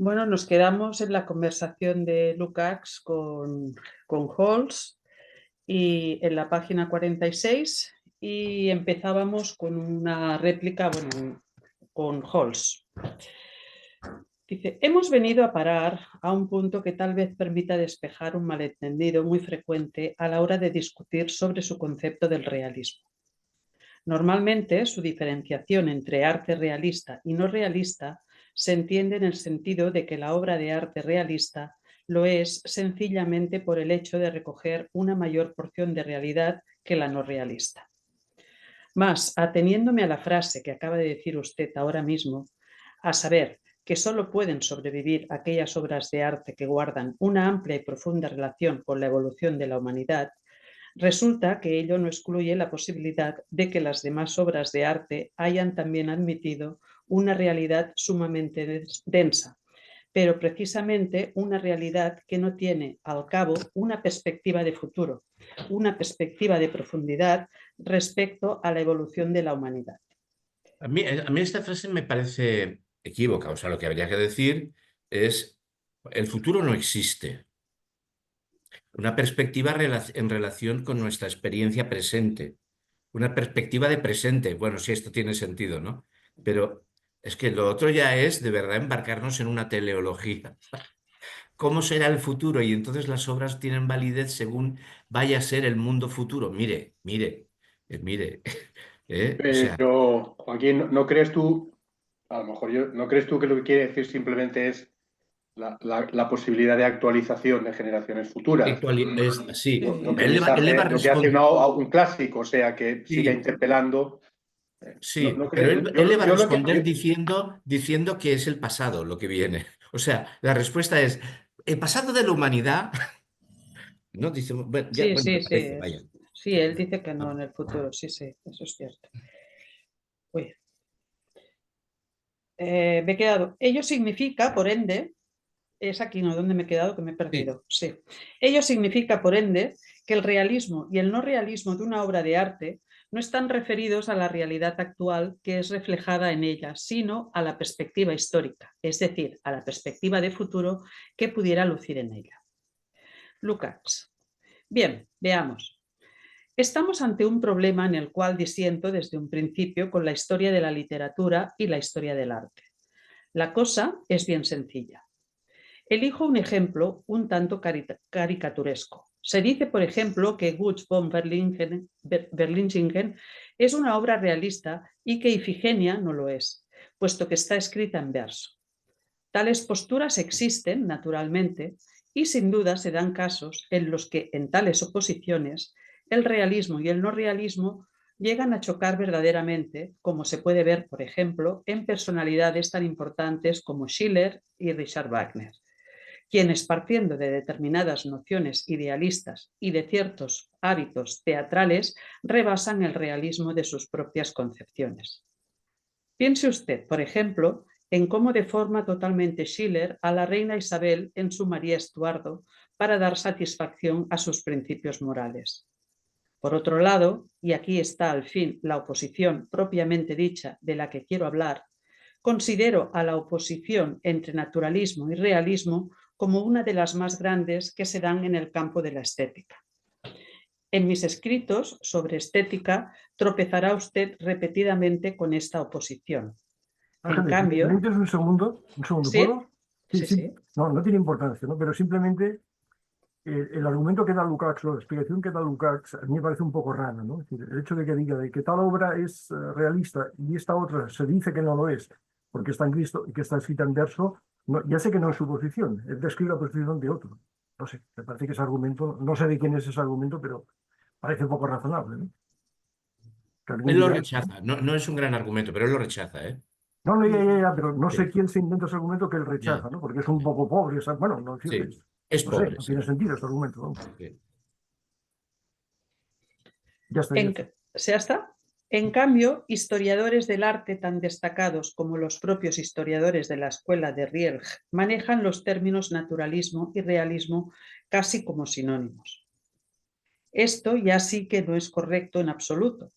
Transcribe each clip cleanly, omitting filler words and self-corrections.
Bueno, nos quedamos en la conversación de Lukács con Holz y en la página 46 y empezábamos con una réplica, bueno, con Holz. Dice, hemos venido a parar a un punto que tal vez permita despejar un malentendido muy frecuente a la hora de discutir sobre su concepto del realismo. Normalmente, su diferenciación entre arte realista y no realista se entiende en el sentido de que la obra de arte realista lo es sencillamente por el hecho de recoger una mayor porción de realidad que la no realista. Más, ateniéndome a la frase que acaba de decir usted ahora mismo, a saber, que solo pueden sobrevivir aquellas obras de arte que guardan una amplia y profunda relación con la evolución de la humanidad, resulta que ello no excluye la posibilidad de que las demás obras de arte hayan también admitido una realidad sumamente densa, pero precisamente una realidad que no tiene al cabo una perspectiva de futuro, una perspectiva de profundidad respecto a la evolución de la humanidad. A mí esta frase me parece equívoca. O sea, lo que habría que decir es, el futuro no existe. Una perspectiva en relación con nuestra experiencia presente. Una perspectiva de presente. Bueno, sí, esto tiene sentido, ¿no? Pero es que lo otro ya es de verdad embarcarnos en una teleología. ¿Cómo será el futuro? Y entonces las obras tienen validez según vaya a ser el mundo futuro. Mire. O sea, Pero, Joaquín, ¿no crees tú, a lo mejor no crees tú que lo que quiere decir simplemente es la posibilidad de actualización de generaciones futuras? sí, Lo que él le les va, él le va hace, a lo que hace responder. un clásico, o sea, que siga Sí, interpelando. sí, pero él le va a Yo lo que, responder diciendo que es el pasado lo que viene. O sea, la respuesta es, el pasado de la humanidad, ¿no? Dice, bueno, Sí, bueno, me sí, parece, sí. vaya. Sí, él dice que no en el futuro. Sí, sí, eso es cierto. Uy, me he quedado. Ello significa, por ende, es aquí, ¿no? Donde me he quedado, que me he Sí. perdido. Sí. Ello significa, por ende, que el realismo y el no realismo de una obra de arte no están referidos a la realidad actual que es reflejada en ella, sino a la perspectiva histórica, es decir, a la perspectiva de futuro que pudiera lucir en ella. Lukács. Bien, veamos. Estamos ante un problema en el cual disiento desde un principio con la historia de la literatura y la historia del arte. La cosa es bien sencilla. Elijo un ejemplo un tanto caricaturesco. Se dice, por ejemplo, que Guts von Berlichingen es una obra realista y que Ifigenia no lo es, puesto que está escrita en verso. Tales posturas existen, naturalmente, y sin duda se dan casos en los que en tales oposiciones el realismo y el no realismo llegan a chocar verdaderamente, como se puede ver, por ejemplo, en personalidades tan importantes como Schiller y Richard Wagner, quienes partiendo de determinadas nociones idealistas y de ciertos hábitos teatrales rebasan el realismo de sus propias concepciones. Piense usted, por ejemplo, en cómo deforma totalmente Schiller a la reina Isabel en su María Estuardo para dar satisfacción a sus principios morales. Por otro lado, y aquí está al fin la oposición propiamente dicha de la que quiero hablar, considero a la oposición entre naturalismo y realismo como una de las más grandes que se dan en el campo de la estética. En mis escritos sobre estética tropezará usted repetidamente con esta oposición. En Ángeles, ¿me cambio, permites un segundo, sí, ¿puedo? Sí, sí, sí, sí, no, no tiene importancia, ¿no? Pero simplemente el argumento que da Lukács, la explicación que da Lukács, a mí me parece un poco rara, ¿no? Es decir, el hecho de que diga de que tal obra es realista y esta otra se dice que no lo es, porque está en Cristo y que está escrita en verso, ya sé que no es su posición, él describe la posición de otro. No sé, me parece que ese argumento, no sé de quién es ese argumento, pero parece poco razonable, ¿no? Que Él alguien lo diga eso, ¿no? rechaza. No, no es un gran argumento, pero él lo rechaza, ¿eh? No, no, pero no sé Sí, quién se inventa ese argumento que él ya, rechaza, ¿no? Porque es un poco pobre, bueno, no, sí. Es no sé, pobre, no sí. tiene sentido ese argumento, vamos. Sí. Ya está, ya está. ¿Se está? En cambio, historiadores del arte tan destacados como los propios historiadores de la escuela de Rielj manejan los términos naturalismo y realismo casi como sinónimos. Esto ya sí que no es correcto en absoluto.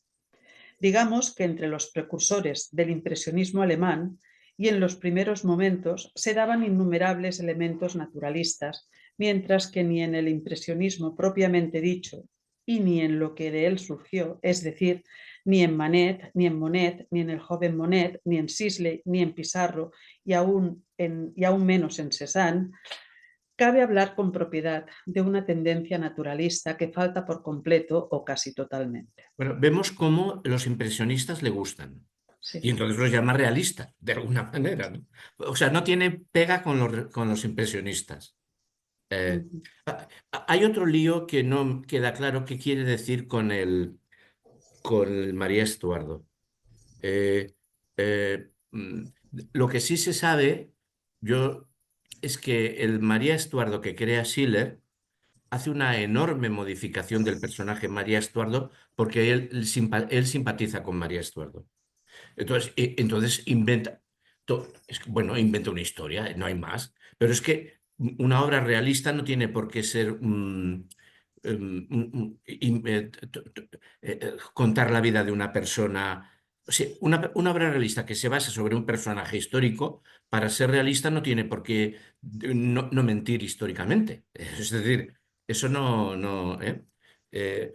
Digamos que entre los precursores del impresionismo alemán y en los primeros momentos se daban innumerables elementos naturalistas, mientras que ni en el impresionismo propiamente dicho y ni en lo que de él surgió, es decir, ni en Manet, ni en Monet, ni en el joven Monet, ni en Sisley, ni en Pissarro y aún menos en Cézanne, cabe hablar con propiedad de una tendencia naturalista que falta por completo o casi totalmente. Bueno, vemos cómo los impresionistas le gustan. Sí. Y entonces los llama realista, de alguna manera, ¿no? O sea, no tiene pega con los impresionistas. Hay otro lío que no queda claro qué quiere decir con el María Estuardo. Eh, mm, lo que sí se sabe, es que el María Estuardo que crea Schiller hace una enorme modificación del personaje María Estuardo porque él simpatiza con María Estuardo. Entonces inventa, bueno, inventa una historia, no hay más, pero es que una obra realista no tiene por qué ser contar la vida de una persona. O sea, una obra realista que se basa sobre un personaje histórico, para ser realista no tiene por qué no mentir históricamente. Es decir, eso o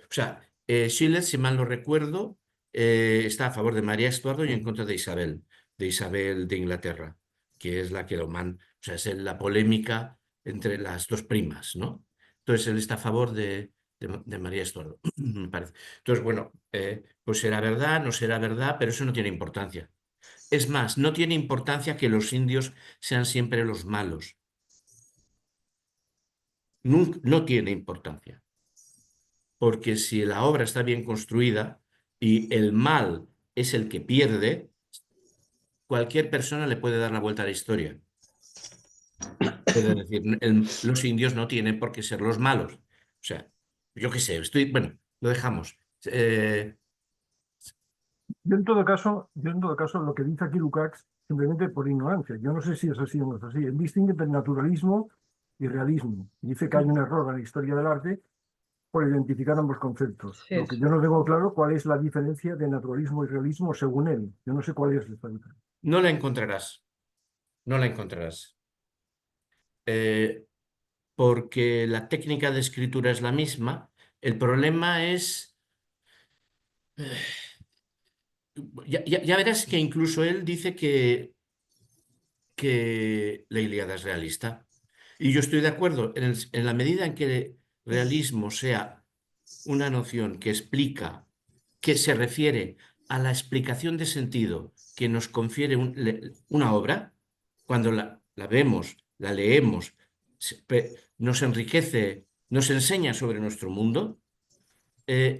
sea, Schiller, si mal no recuerdo, está a favor de María Estuardo y en contra de Isabel de Inglaterra, que es la que o sea, es la polémica entre las dos primas, ¿no? Entonces él está a favor de María Estuardo, me parece. Entonces, bueno, pues será verdad, no será verdad, pero eso no tiene importancia. Es más, no tiene importancia que los indios sean siempre los malos. No tiene importancia. Porque si la obra está bien construida y el mal es el que pierde, cualquier persona le puede dar la vuelta a la historia. Puede decir, los indios no tienen por qué ser los malos. O sea, yo qué sé, bueno, lo dejamos. Yo en todo caso, lo que dice aquí Lukács, simplemente por ignorancia, yo no sé si es así o no es así. Él distingue entre naturalismo y realismo. Dice que hay un error en la historia del arte por identificar ambos conceptos. Sí, Lo que sí. yo no tengo claro cuál es la diferencia de naturalismo y realismo según él. Yo no sé cuál es esta diferencia. No la encontrarás. No la encontrarás. Porque la técnica de escritura es la misma. El problema es... ya verás que incluso él dice que la Ilíada es realista. Y yo estoy de acuerdo, en la medida en que el realismo sea una noción que explica, que se refiere a la explicación de sentido que nos confiere una obra, cuando la vemos, la leemos, nos enriquece, nos enseña sobre nuestro mundo,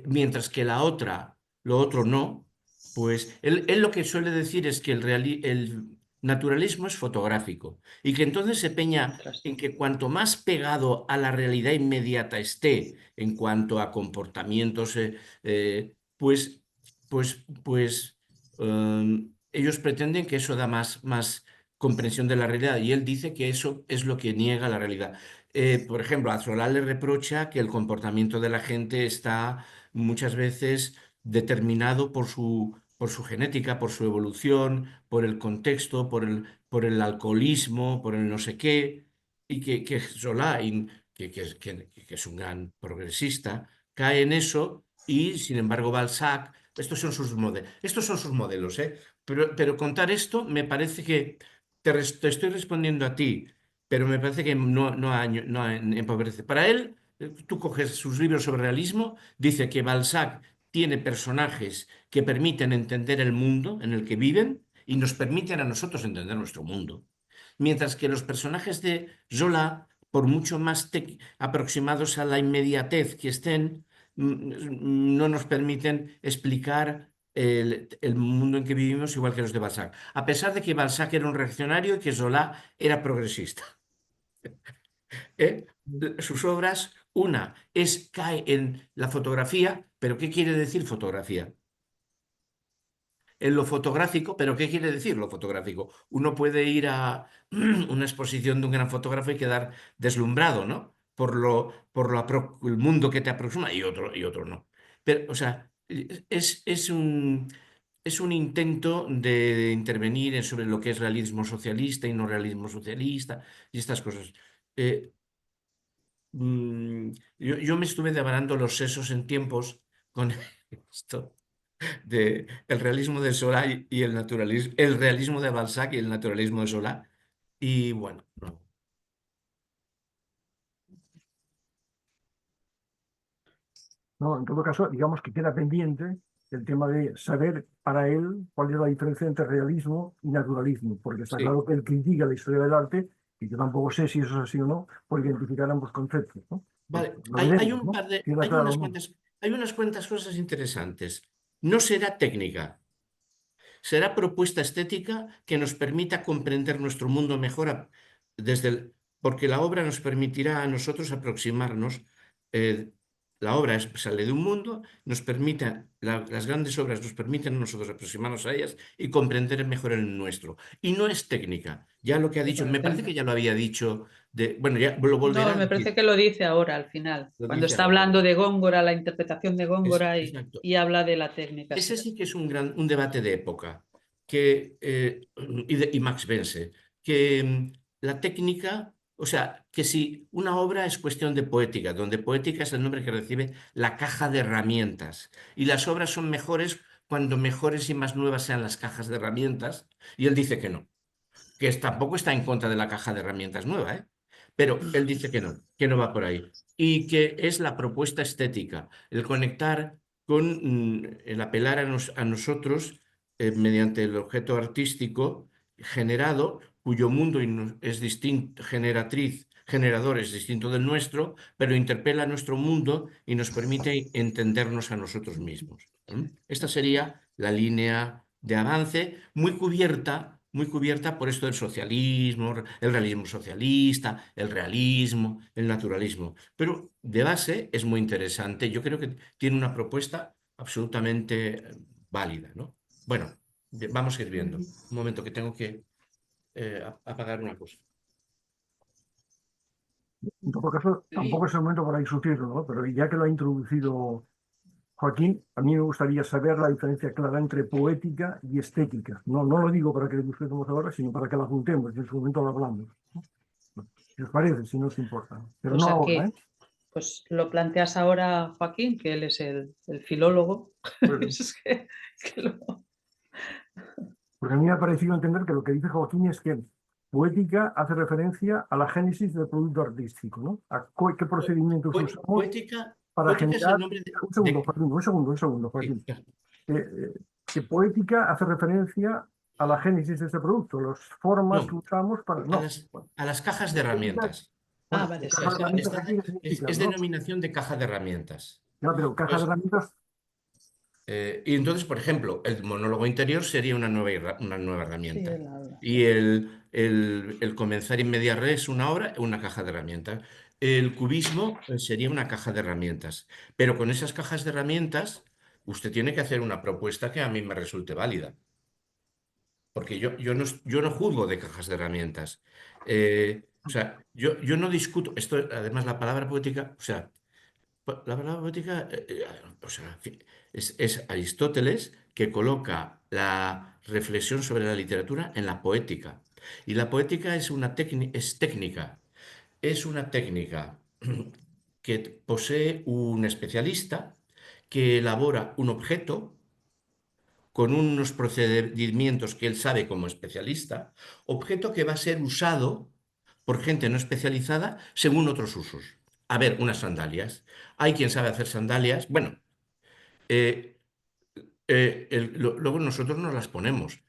mientras que lo otro no, pues él lo que suele decir es que el naturalismo es fotográfico y que entonces se peña en que cuanto más pegado a la realidad inmediata esté en cuanto a comportamientos, ellos pretenden que eso da más comprensión de la realidad y él dice que eso es lo que niega la realidad. Por ejemplo, a Zola le reprocha que el comportamiento de la gente está muchas veces determinado por su genética, por su evolución, por el contexto, por el alcoholismo, por el no sé qué, y que Zola, que es un gran progresista, cae en eso y, sin embargo, Balzac, estos son sus modelos, ¿eh? Pero contar esto me parece que te estoy respondiendo a ti, pero me parece que no empobrece. Para él, tú coges sus libros sobre realismo, dice que Balzac tiene personajes que permiten entender el mundo en el que viven y nos permiten a nosotros entender nuestro mundo. Mientras que los personajes de Zola, por mucho más aproximados a la inmediatez que estén, no nos permiten explicar el mundo en que vivimos igual que los de Balzac. A pesar de que Balzac era un reaccionario y que Zola era progresista. Sus obras, cae en la fotografía, pero ¿qué quiere decir fotografía? En lo fotográfico, pero ¿qué quiere decir lo fotográfico? Uno puede ir a una exposición de un gran fotógrafo y quedar deslumbrado, ¿no? El mundo que te aproxima y otro no. Pero, o sea, es un... es un intento de intervenir sobre lo que es realismo socialista y no realismo socialista y estas cosas. Eh, yo me estuve devorando los sesos en tiempos con esto de el realismo de Solá y el naturalismo, el realismo de Balzac y el naturalismo de Solá. Y bueno, no. ¿No? En todo caso, digamos que queda pendiente el tema de saber para él cuál es la diferencia entre realismo y naturalismo, porque está Sí. claro que él critica la historia del arte y yo tampoco sé si eso es así o no, por identificar ambos conceptos, ¿no? Vale, Lo hay veremos, ¿no? Queda claro, ¿no? hay unas cuantas cosas interesantes. No será técnica, será propuesta estética que nos permita comprender nuestro mundo mejor porque la obra nos permitirá a nosotros aproximarnos. La obra sale de un mundo, las grandes obras nos permiten a nosotros aproximarnos a ellas y comprender mejor el nuestro. Y no es técnica. Ya lo que ha Me dicho, me parece parece. que ya lo había dicho, bueno, ya lo volverá No, a me parece decir. que lo dice ahora, al final, Lo cuando dice está ahora. hablando de Góngora, la interpretación de Góngora Exacto. y habla de la técnica. Ese Sí. sí que es un debate de época y Max Vence, que la técnica, o sea, que si una obra es cuestión de poética, donde poética es el nombre que recibe la caja de herramientas, y las obras son mejores cuando mejores y más nuevas sean las cajas de herramientas, y él dice que no, tampoco está en contra de la caja de herramientas nueva, ¿eh? Pero él dice que no va por ahí. Y que es la propuesta estética, el conectar el apelar a nosotros mediante el objeto artístico generado, cuyo mundo es distinto, generador es distinto del nuestro, pero interpela nuestro mundo y nos permite entendernos a nosotros mismos. Esta sería la línea de avance muy cubierta por esto del socialismo, el realismo socialista, el realismo, el naturalismo. Pero de base es muy interesante. Yo creo que tiene una propuesta absolutamente válida, ¿no? Bueno, vamos a ir viendo. Un momento que tengo que apagar una cosa. En todo caso, tampoco es el momento para discutirlo, ¿no? Pero ya que lo ha introducido Joaquín, a mí me gustaría saber la diferencia clara entre poética y estética. No, no lo digo para que lo discutamos ahora, sino para que la juntemos y en su momento lo hablamos, ¿no? Si os parece, si no os importa. Pero Pues no aquí, ahora, ¿eh? pues lo planteas ahora, Joaquín, que él es el filólogo. Pues, Es que porque a mí me ha parecido entender que lo que dice Joaquín es que poética hace referencia a la génesis del producto artístico, ¿no? A qué procedimientos usamos para Poética es el generar... nombre Un segundo, Joaquín, un segundo, sí, Joaquín. Que poética hace referencia a la génesis de este producto, las formas que no, usamos para... a No, a las cajas de poética, herramientas. Ah, bueno, vale, sí, caja de sí. herramientas aquí, ¿qué significa, Es no? denominación de caja de herramientas. Ya, pero caja de Pues, herramientas, y entonces, por ejemplo, el monólogo interior sería una nueva Sí, herramienta. él habla. Y el comenzar in media res, una obra, una caja de herramientas. El cubismo sería una caja de herramientas. Pero con esas cajas de herramientas, usted tiene que hacer una propuesta que a mí me resulte válida. Porque yo no juzgo de cajas de herramientas. O sea, yo no discuto. Esto, además, la palabra poética, o sea, la palabra poética, o sea, es Aristóteles que coloca la reflexión sobre la literatura en la poética. Y la poética es una técnica que posee un especialista que elabora un objeto con unos procedimientos que él sabe como especialista, objeto que va a ser usado por gente no especializada según otros usos. A ver, unas sandalias. Hay quien sabe hacer sandalias. Bueno, eh, luego nosotros nos las ponemos.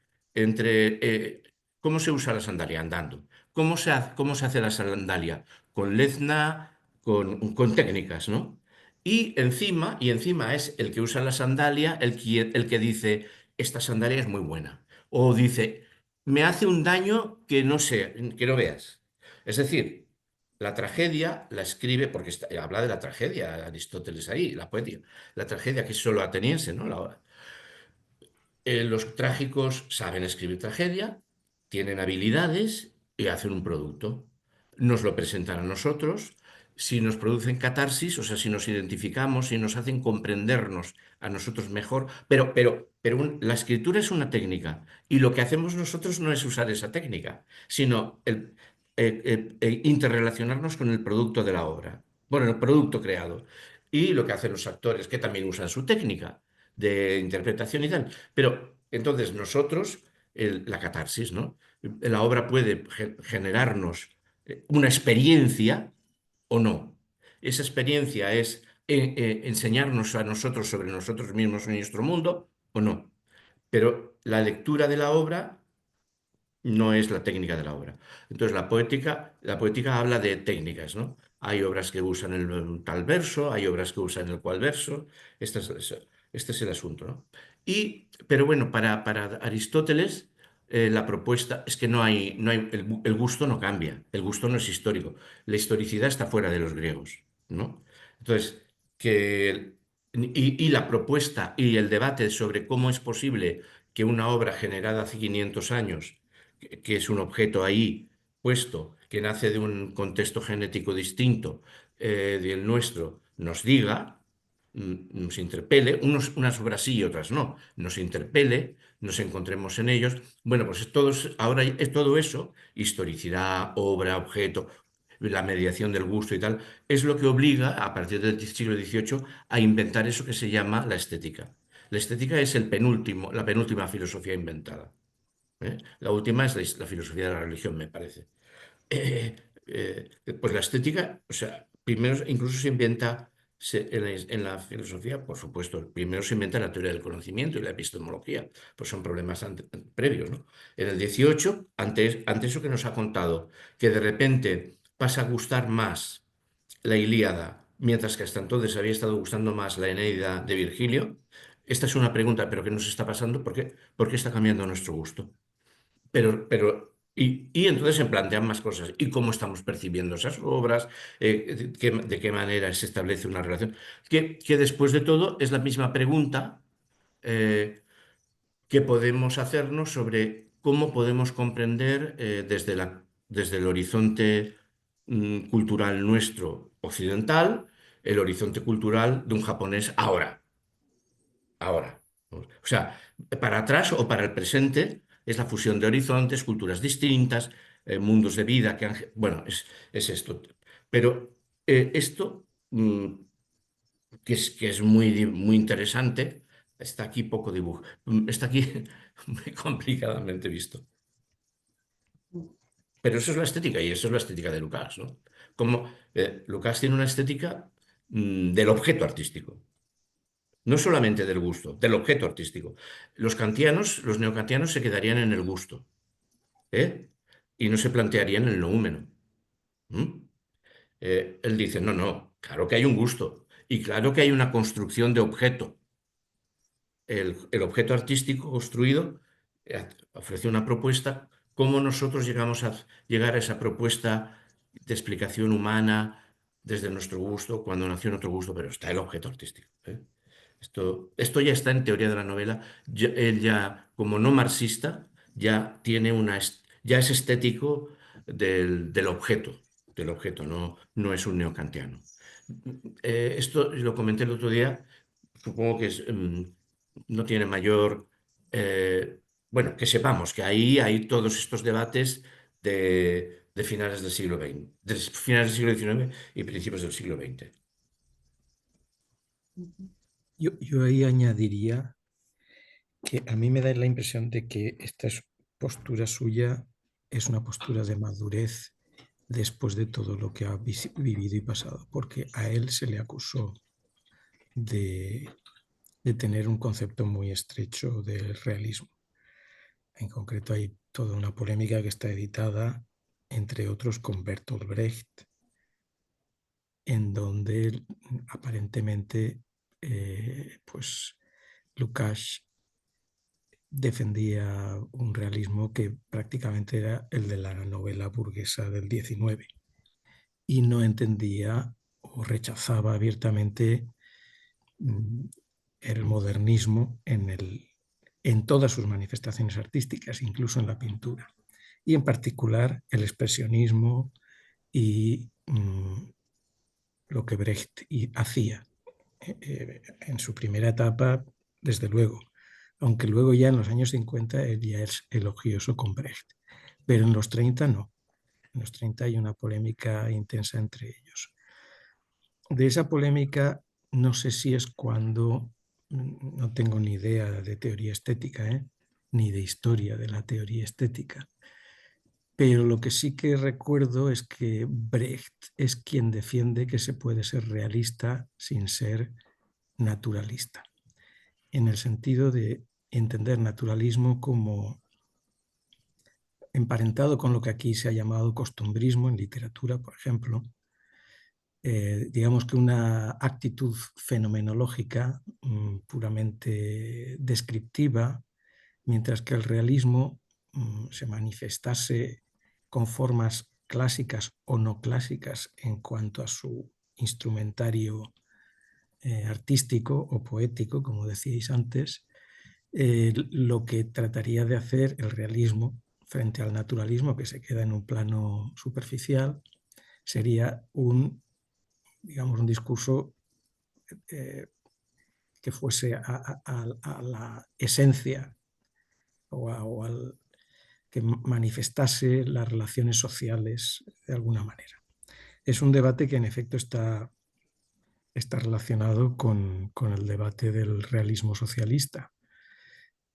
¿Cómo se usa la sandalia? Andando. Cómo se hace la sandalia? Con lezna, con técnicas, ¿no? Y encima es el que usa la sandalia el que dice, esta sandalia es muy buena. O dice, me hace un daño que no sé, que no veas. Es decir, la tragedia la escribe, porque habla de la tragedia, Aristóteles ahí, la poética. La tragedia que es solo ateniense, ¿no? Los trágicos saben escribir tragedia, tienen habilidades y hacen un producto. Nos lo presentan a nosotros, si nos producen catarsis, o sea, si nos identificamos, si nos hacen comprendernos a nosotros mejor, pero la escritura es una técnica y lo que hacemos nosotros no es usar esa técnica, sino interrelacionarnos con el producto de la obra, bueno, el producto creado. Y lo que hacen los actores, que también usan su técnica de interpretación y tal. Pero entonces nosotros, la catarsis, ¿no? La obra puede generarnos una experiencia o no. Esa experiencia es enseñarnos a nosotros sobre nosotros mismos en nuestro mundo o no. Pero la lectura de la obra no es la técnica de la obra. Entonces la poética habla de técnicas, ¿no? Hay obras que usan el tal verso, hay obras que usan el cual verso. Este es el asunto, ¿no? Pero bueno, para Aristóteles la propuesta es que el gusto no cambia, el gusto no es histórico. La historicidad está fuera de los griegos, ¿no? Entonces, y la propuesta y el debate sobre cómo es posible que una obra generada hace 500 años que es un objeto ahí puesto, que nace de un contexto genético distinto del nuestro, nos diga, nos interpele, unas obras sí y otras no, nos interpele, nos encontremos en ellos. Bueno, pues ahora es todo eso, historicidad, obra, objeto, la mediación del gusto y tal, es lo que obliga, a partir del siglo XVIII, a inventar eso que se llama la estética. La estética es la penúltima filosofía inventada. La última es la filosofía de la religión, me parece. Eh, pues la estética, o sea, primero incluso se inventa en la filosofía, por supuesto, primero se inventa la teoría del conocimiento y la epistemología, pues son problemas previos, ¿no? En el 18, ante eso que nos ha contado, que de repente pasa a gustar más la Ilíada, mientras que hasta entonces había estado gustando más la Eneida de Virgilio, esta es una pregunta, ¿pero qué nos está pasando? ¿Por qué está cambiando nuestro gusto? Y entonces se plantean más cosas. ¿Y cómo estamos percibiendo esas obras? De qué manera se establece una relación? Que después de todo es la misma pregunta eh, que podemos hacernos sobre cómo podemos comprender desde el horizonte cultural nuestro occidental, el horizonte cultural de un japonés ahora. O sea, para atrás o para el presente es la fusión de horizontes, culturas distintas, mundos de vida bueno, es esto. Pero esto, que es muy interesante, está aquí poco dibujo, está aquí muy complicadamente visto. Pero eso es la estética y eso es la estética de Lukács, ¿no? Como Lukács tiene una estética del objeto artístico. No solamente del gusto, del objeto artístico. Los neokantianos se quedarían en el gusto, ¿eh? Y no se plantearían el noúmeno. Él dice, no, claro que hay un gusto y claro que hay una construcción de objeto. El objeto artístico construido ofrece una propuesta. ¿Cómo nosotros llegamos a llegar a esa propuesta de explicación humana desde nuestro gusto, cuando nació nuestro gusto? Pero está el objeto artístico, ¿eh? Esto ya está en teoría de la novela. Él ya, como no marxista, ya tiene ya es estético del objeto, no es un neokantiano. Esto lo comenté el otro día, supongo que no tiene mayor... bueno, que sepamos que ahí hay todos estos debates de finales del siglo XX, de finales del siglo XIX y principios del siglo XX. Yo ahí añadiría que a mí me da la impresión de que esta postura suya es una postura de madurez después de todo lo que ha vivido y pasado, porque a él se le acusó de tener un concepto muy estrecho del realismo. En concreto hay toda una polémica que está editada, entre otros, con Bertolt Brecht, en donde aparentemente pues Lukács defendía un realismo que prácticamente era el de la novela burguesa del XIX y no entendía o rechazaba abiertamente el modernismo en todas sus manifestaciones artísticas, incluso en la pintura, y en particular el expresionismo y lo que Brecht hacía. En su primera etapa, desde luego, aunque luego ya en los años 50 él ya es elogioso con Brecht, pero en los 30 no. En los 30 hay una polémica intensa entre ellos. De esa polémica no sé si es cuando, no tengo ni idea de teoría estética, ni de historia de la teoría estética, pero lo que sí que recuerdo es que Brecht es quien defiende que se puede ser realista sin ser naturalista, en el sentido de entender naturalismo como emparentado con lo que aquí se ha llamado costumbrismo en literatura, por ejemplo. Digamos que una actitud fenomenológica puramente descriptiva, mientras que el realismo se manifestase con formas clásicas o no clásicas en cuanto a su instrumentario artístico o poético, como decíais antes, lo que trataría de hacer el realismo frente al naturalismo, que se queda en un plano superficial, sería digamos, un discurso que fuese a la esencia o al que manifestase las relaciones sociales de alguna manera. Es un debate que en efecto está relacionado con el debate del realismo socialista,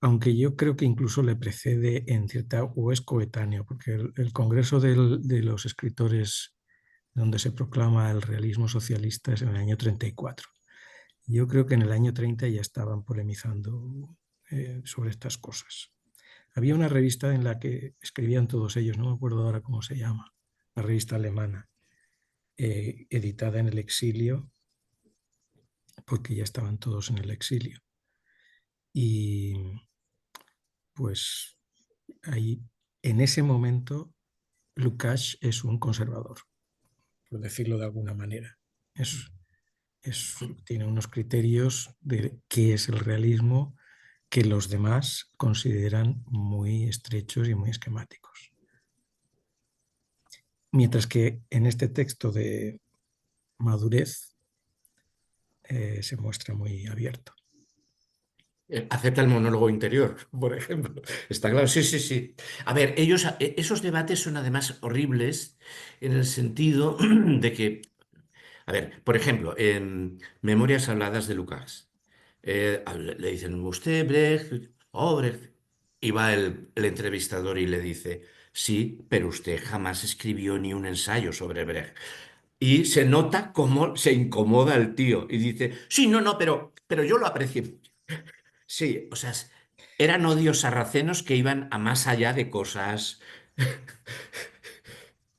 aunque yo creo que incluso le precede en cierta, o es coetáneo, porque el Congreso de los Escritores donde se proclama el realismo socialista es en el año 34. Yo creo que en el año 30 ya estaban polemizando sobre estas cosas. Había una revista en la que escribían todos ellos, no me acuerdo ahora cómo se llama, la revista alemana, editada en el exilio, porque ya estaban todos en el exilio. Y pues ahí, en ese momento, Lukács es un conservador, por decirlo de alguna manera. Tiene unos criterios de qué es el realismo que los demás consideran muy estrechos y muy esquemáticos. Mientras que en este texto de Madurez se muestra muy abierto. Acepta el monólogo interior, por ejemplo. Está claro, sí, sí, sí. A ver, esos debates son además horribles en el sentido de que, a ver, por ejemplo, en Memorias habladas de Lukács, le dicen, usted, Brecht, Brecht, y va el entrevistador y le dice, sí, pero usted jamás escribió ni un ensayo sobre Brecht. Y se nota cómo se incomoda el tío y dice, sí, no, pero yo lo aprecié. Sí, o sea, eran odios sarracenos que iban a más allá de cosas.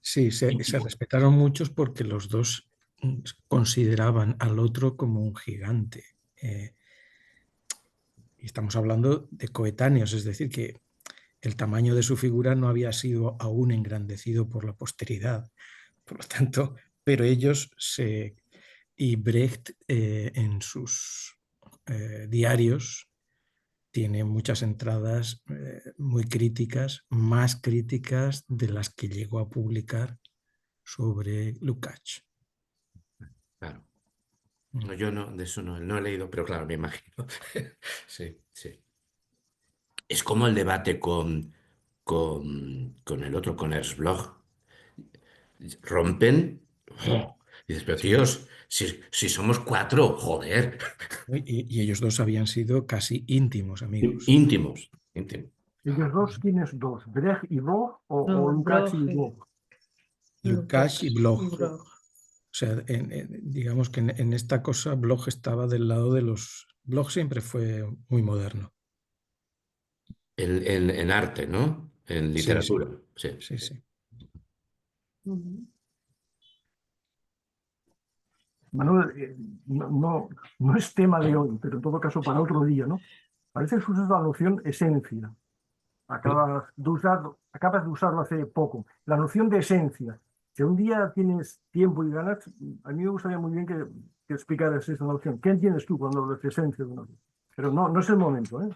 Sí, se respetaron muchos porque los dos consideraban al otro como un gigante. Y estamos hablando de coetáneos, es decir, que el tamaño de su figura no había sido aún engrandecido por la posteridad. Por lo tanto, pero ellos y Brecht en sus diarios tiene muchas entradas muy críticas, más críticas de las que llegó a publicar sobre Lukács. Claro. No, yo no, de eso no he leído, pero claro, me imagino. Sí, sí. Es como el debate con el otro, con Ernst Bloch. Rompen. Y dices, pero Sí. tíos, si somos cuatro, joder. Y ellos dos habían sido casi íntimos amigos. Íntimos. ¿Ellos dos quiénes dos? ¿Brecht y Bloch o No, Lukács y Bloch y- Bloch? Lukács y Bloch. y Bloch. O sea, digamos que en esta cosa Bloch estaba del lado de los... Bloch siempre fue muy moderno. En arte, ¿no? En Sí, literatura. Sí. sí, sí. Ujú. Manuel, no es tema de hoy, pero en todo caso para otro día, ¿no? A veces usas la noción esencia. Acabas de usarlo hace poco. La noción de esencia. Si un día tienes tiempo y ganas, a mí me gustaría muy bien que explicaras esa noción. ¿Qué entiendes tú cuando hablas de esencia de una cosa? Pero no es el momento, ¿eh?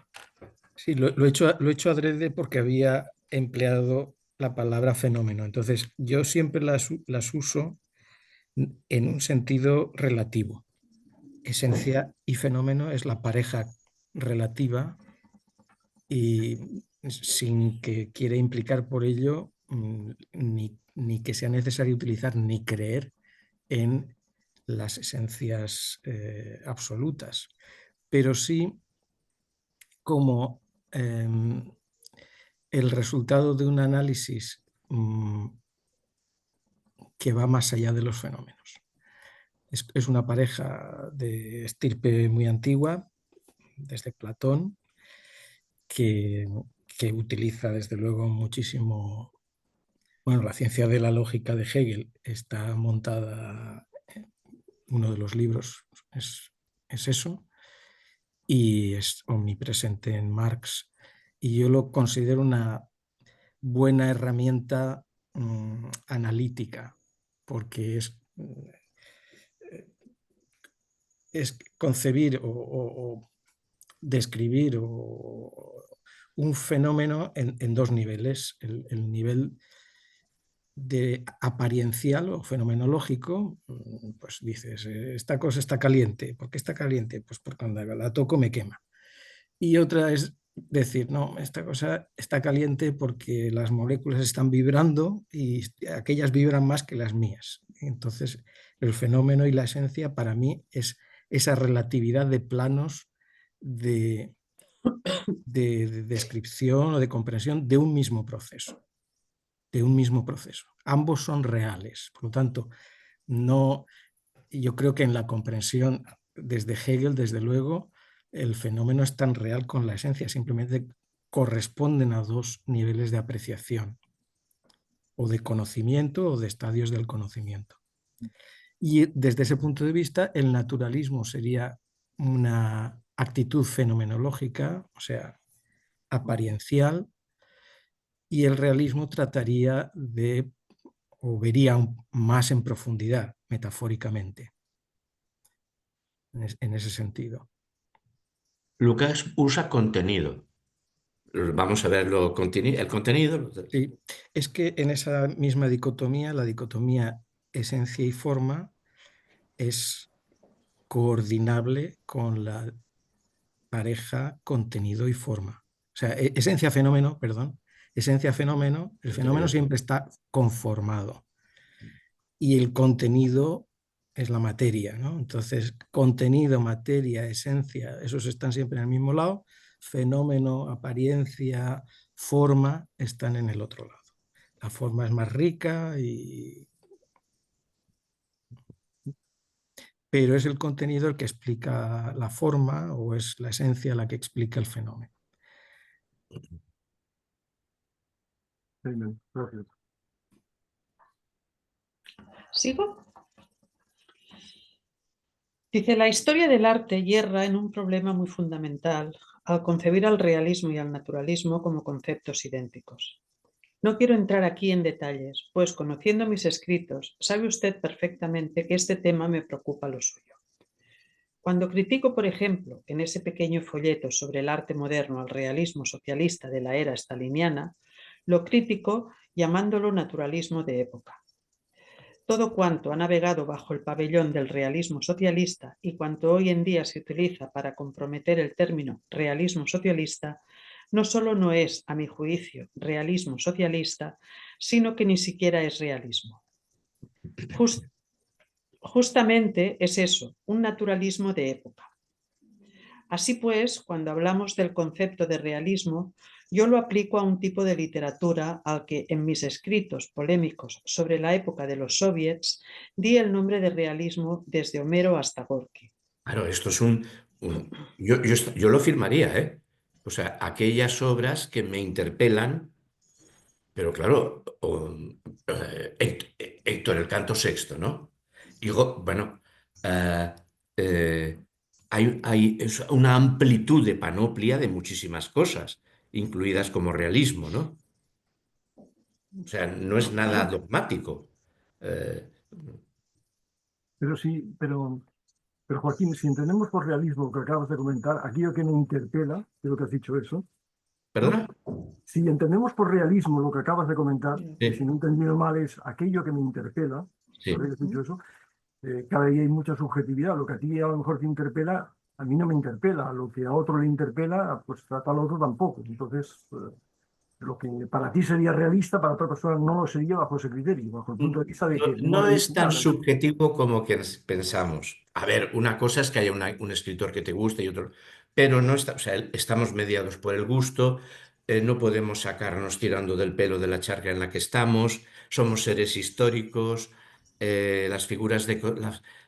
Sí, lo he hecho adrede porque había empleado la palabra fenómeno. Entonces, yo siempre las uso en un sentido relativo. Esencia y fenómeno es la pareja relativa y sin que quiera implicar por ello ni que sea necesario utilizar ni creer en las esencias absolutas, pero sí como el resultado de un análisis que va más allá de los fenómenos. Es una pareja de estirpe muy antigua, desde Platón, que utiliza desde luego muchísimo. Bueno, la ciencia de la lógica de Hegel está montada, uno de los libros es eso, y es omnipresente en Marx. Y yo lo considero una buena herramienta analítica, porque es concebir o describir un fenómeno en dos niveles. El nivel de apariencial o fenomenológico, pues dices, esta cosa está caliente. ¿Por qué está caliente? Pues porque cuando la toco me quema. Y otra es decir, no, esta cosa está caliente porque las moléculas están vibrando y aquellas vibran más que las mías. Entonces, el fenómeno y la esencia para mí es esa relatividad de planos de descripción o de comprensión de un mismo proceso. Ambos son reales. Por lo tanto, no, yo creo que en la comprensión desde Hegel, desde luego, el fenómeno es tan real con la esencia, simplemente corresponden a dos niveles de apreciación, o de conocimiento o de estadios del conocimiento. Y desde ese punto de vista, el naturalismo sería una actitud fenomenológica, o sea, apariencial, y el realismo trataría de, o vería más en profundidad, metafóricamente, en ese sentido. Lukács usa contenido. Vamos a ver el contenido. Sí, es que en esa misma dicotomía, la dicotomía esencia y forma, es coordinable con la pareja contenido y forma. O sea, esencia-fenómeno, perdón, esencia-fenómeno, el fenómeno siempre está conformado y el contenido es la materia, ¿no? Entonces, contenido, materia, esencia, esos están siempre en el mismo lado, fenómeno, apariencia, forma están en el otro lado. La forma es más rica, pero es el contenido el que explica la forma, o es la esencia la que explica el fenómeno. Gracias. ¿Sigo? Dice, la historia del arte hierra en un problema muy fundamental al concebir al realismo y al naturalismo como conceptos idénticos. No quiero entrar aquí en detalles, pues conociendo mis escritos, sabe usted perfectamente que este tema me preocupa lo suyo. Cuando critico, por ejemplo, en ese pequeño folleto sobre el arte moderno al realismo socialista de la era staliniana, lo critico llamándolo naturalismo de época. Todo cuanto ha navegado bajo el pabellón del realismo socialista y cuanto hoy en día se utiliza para comprometer el término realismo socialista, no solo no es, a mi juicio, realismo socialista, sino que ni siquiera es realismo. Justamente es eso, un naturalismo de época. Así pues, cuando hablamos del concepto de realismo, yo lo aplico a un tipo de literatura al que en mis escritos polémicos sobre la época de los soviets di el nombre de realismo desde Homero hasta Gorky. Claro, esto es yo lo firmaría, ¿eh? O sea, aquellas obras que me interpelan, pero claro, Héctor, el canto sexto, ¿no? Digo, bueno, eh, eh, es una amplitud de panoplia de muchísimas cosas, incluidas como realismo, ¿no? O sea, no es nada dogmático. Eh, Pero sí, pero Joaquín, si entendemos por realismo lo que acabas de comentar, aquello que me interpela, creo que has dicho eso, ¿no? ¿Perdona? Si entendemos por realismo lo que acabas de comentar, y si Sí, no he entendido mal es aquello que me interpela, sí. ¿sabes que has dicho eso? cada día hay mucha subjetividad. Lo que a ti a lo mejor te interpela, a mí no me interpela. Lo que a otro le interpela, pues a tal otro tampoco. Entonces, lo que para ti sería realista, para otra persona no lo sería bajo ese criterio, bajo el punto de vista de que no No le es tan interpela. subjetivo como que pensamos. A ver, una cosa es que haya un escritor que te guste y otro, pero no está, o sea, estamos mediados por el gusto, no podemos sacarnos tirando del pelo de la charca en la que estamos, somos seres históricos, las figuras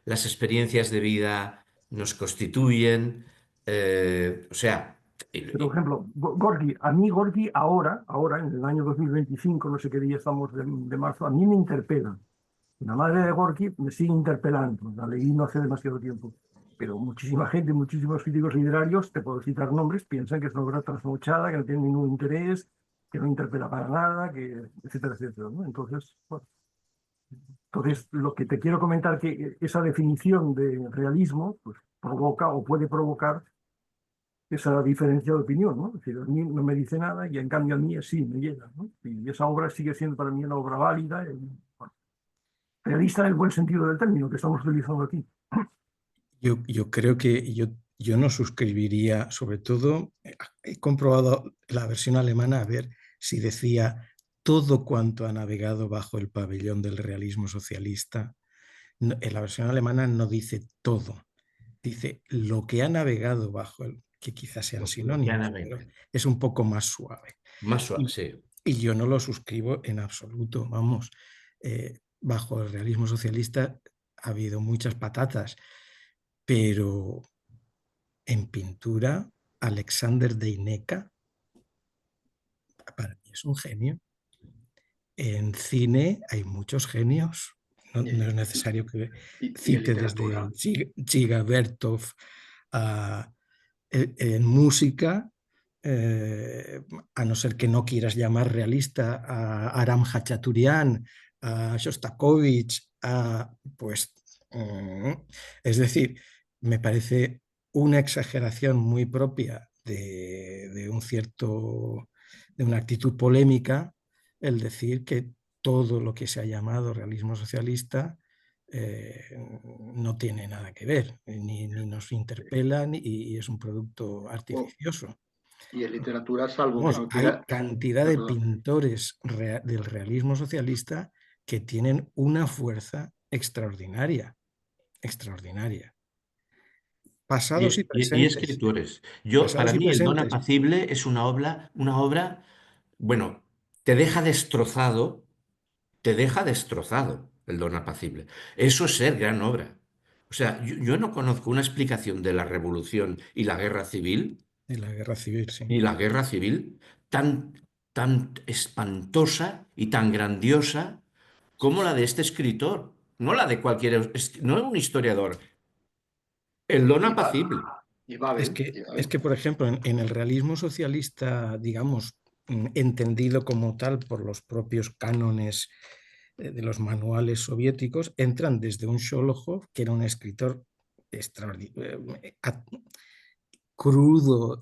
las experiencias de vida nos constituyen, o sea, Pero, por ejemplo, Gorky, a mí Gorky ahora, en el año 2025, no sé qué día estamos de marzo, a mí me interpela. La madre de Gorky me sigue interpelando, la leí no hace demasiado tiempo. Pero muchísima gente, muchísimos críticos literarios, te puedo citar nombres, piensan que es una obra trasnochada, que no tiene ningún interés, que no interpela para nada, que, etcétera, etcétera, ¿no? Entonces, bueno, lo que te quiero comentar que esa definición de realismo pues, provoca o puede provocar esa diferencia de opinión, ¿no? Es decir, a mí no me dice nada y en cambio a mí sí me llega, ¿no? Y esa obra sigue siendo para mí una obra válida, bueno, realista en el buen sentido del término que estamos utilizando aquí. Yo creo que yo no suscribiría, sobre todo, he comprobado la versión alemana a ver si decía todo cuanto ha navegado bajo el pabellón del realismo socialista. En la versión alemana no dice todo, dice lo que ha navegado bajo el, que quizás sean sinónimos, pero es un poco más suave. Más suave, sí. Y yo no lo suscribo en absoluto, vamos. Bajo el realismo socialista ha habido muchas patatas, pero en pintura, Alexander Deineka para mí es un genio. En cine hay muchos genios. No es necesario que cite desde Dziga Vertov en música, a no ser que no quieras llamar realista a Aram Khachaturian, a Shostakovich, pues, es decir, me parece una exageración muy propia de una actitud polémica el decir que todo lo que se ha llamado realismo socialista no tiene nada que ver, ni nos interpela y es un producto artificioso. Y en literatura, salvo Vamos, que no hay quiera... cantidad de pintores del realismo socialista que tienen una fuerza extraordinaria, extraordinaria. Pasados y Y presentes. escritores. Pasados Para y mí, El Don presentes. Apacible es una obra, bueno, te deja destrozado El Don Apacible. Eso es ser gran obra. O sea, yo no conozco una explicación de la Revolución y la Guerra Civil, De la guerra civil, sí. y la Guerra Civil, tan espantosa y tan grandiosa como la de este escritor. No la de cualquier, no un historiador. El Don Apacible. Es que, por ejemplo, en el realismo socialista, digamos, entendido como tal por los propios cánones de los manuales soviéticos, entran desde un Sholokhov, que era un escritor crudo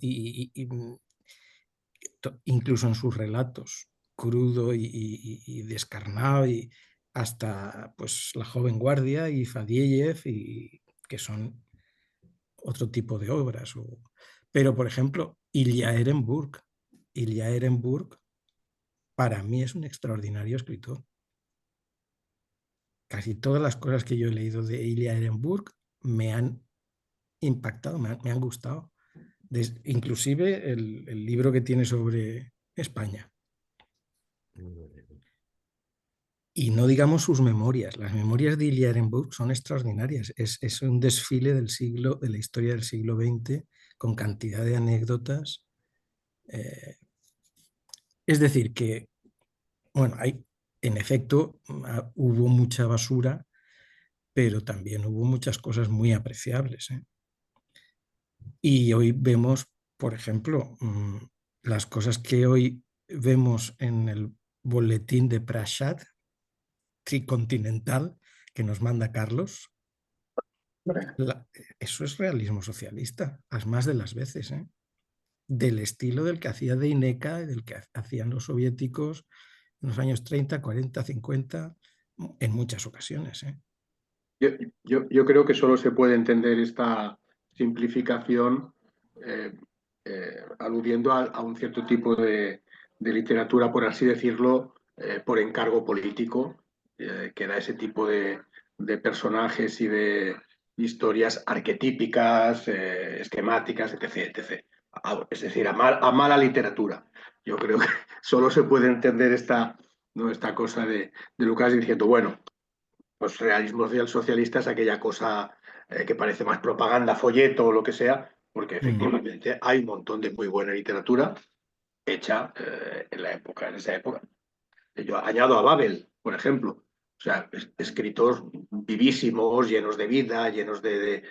incluso en sus relatos, crudo y descarnado, y hasta pues La joven guardia y Fadieyev, que son otro tipo de obras. Pero, por ejemplo, Ilya Ehrenburg para mí es un extraordinario escritor. Casi todas las cosas que yo he leído de Ilya Ehrenburg me han impactado, me han gustado. Inclusive el libro que tiene sobre España. Y no digamos sus memorias. Las memorias de Ilya Ehrenburg son extraordinarias. Es un desfile de la historia del siglo XX con cantidad de anécdotas. Es decir, que, bueno, en efecto, hubo mucha basura, pero también hubo muchas cosas muy apreciables. Y hoy vemos, por ejemplo, las cosas que hoy vemos en el boletín de Prasad tricontinental que nos manda Carlos. Eso es realismo socialista, más de las veces, del estilo del que hacía Deineka y del que hacían los soviéticos en los años 30, 40, 50, en muchas ocasiones. Yo creo que solo se puede entender esta simplificación aludiendo a un cierto tipo de literatura, por así decirlo, por encargo político, que da ese tipo de personajes y de historias arquetípicas, esquemáticas, etc. etc. Es decir, a mala literatura. Yo creo que solo se puede entender esta cosa de Lucas diciendo, bueno, pues realismo socialista es aquella cosa que parece más propaganda, folleto o lo que sea, porque efectivamente hay un montón de muy buena literatura hecha en esa época. Yo añado a Babel, por ejemplo. O sea, escritos vivísimos, llenos de vida, llenos de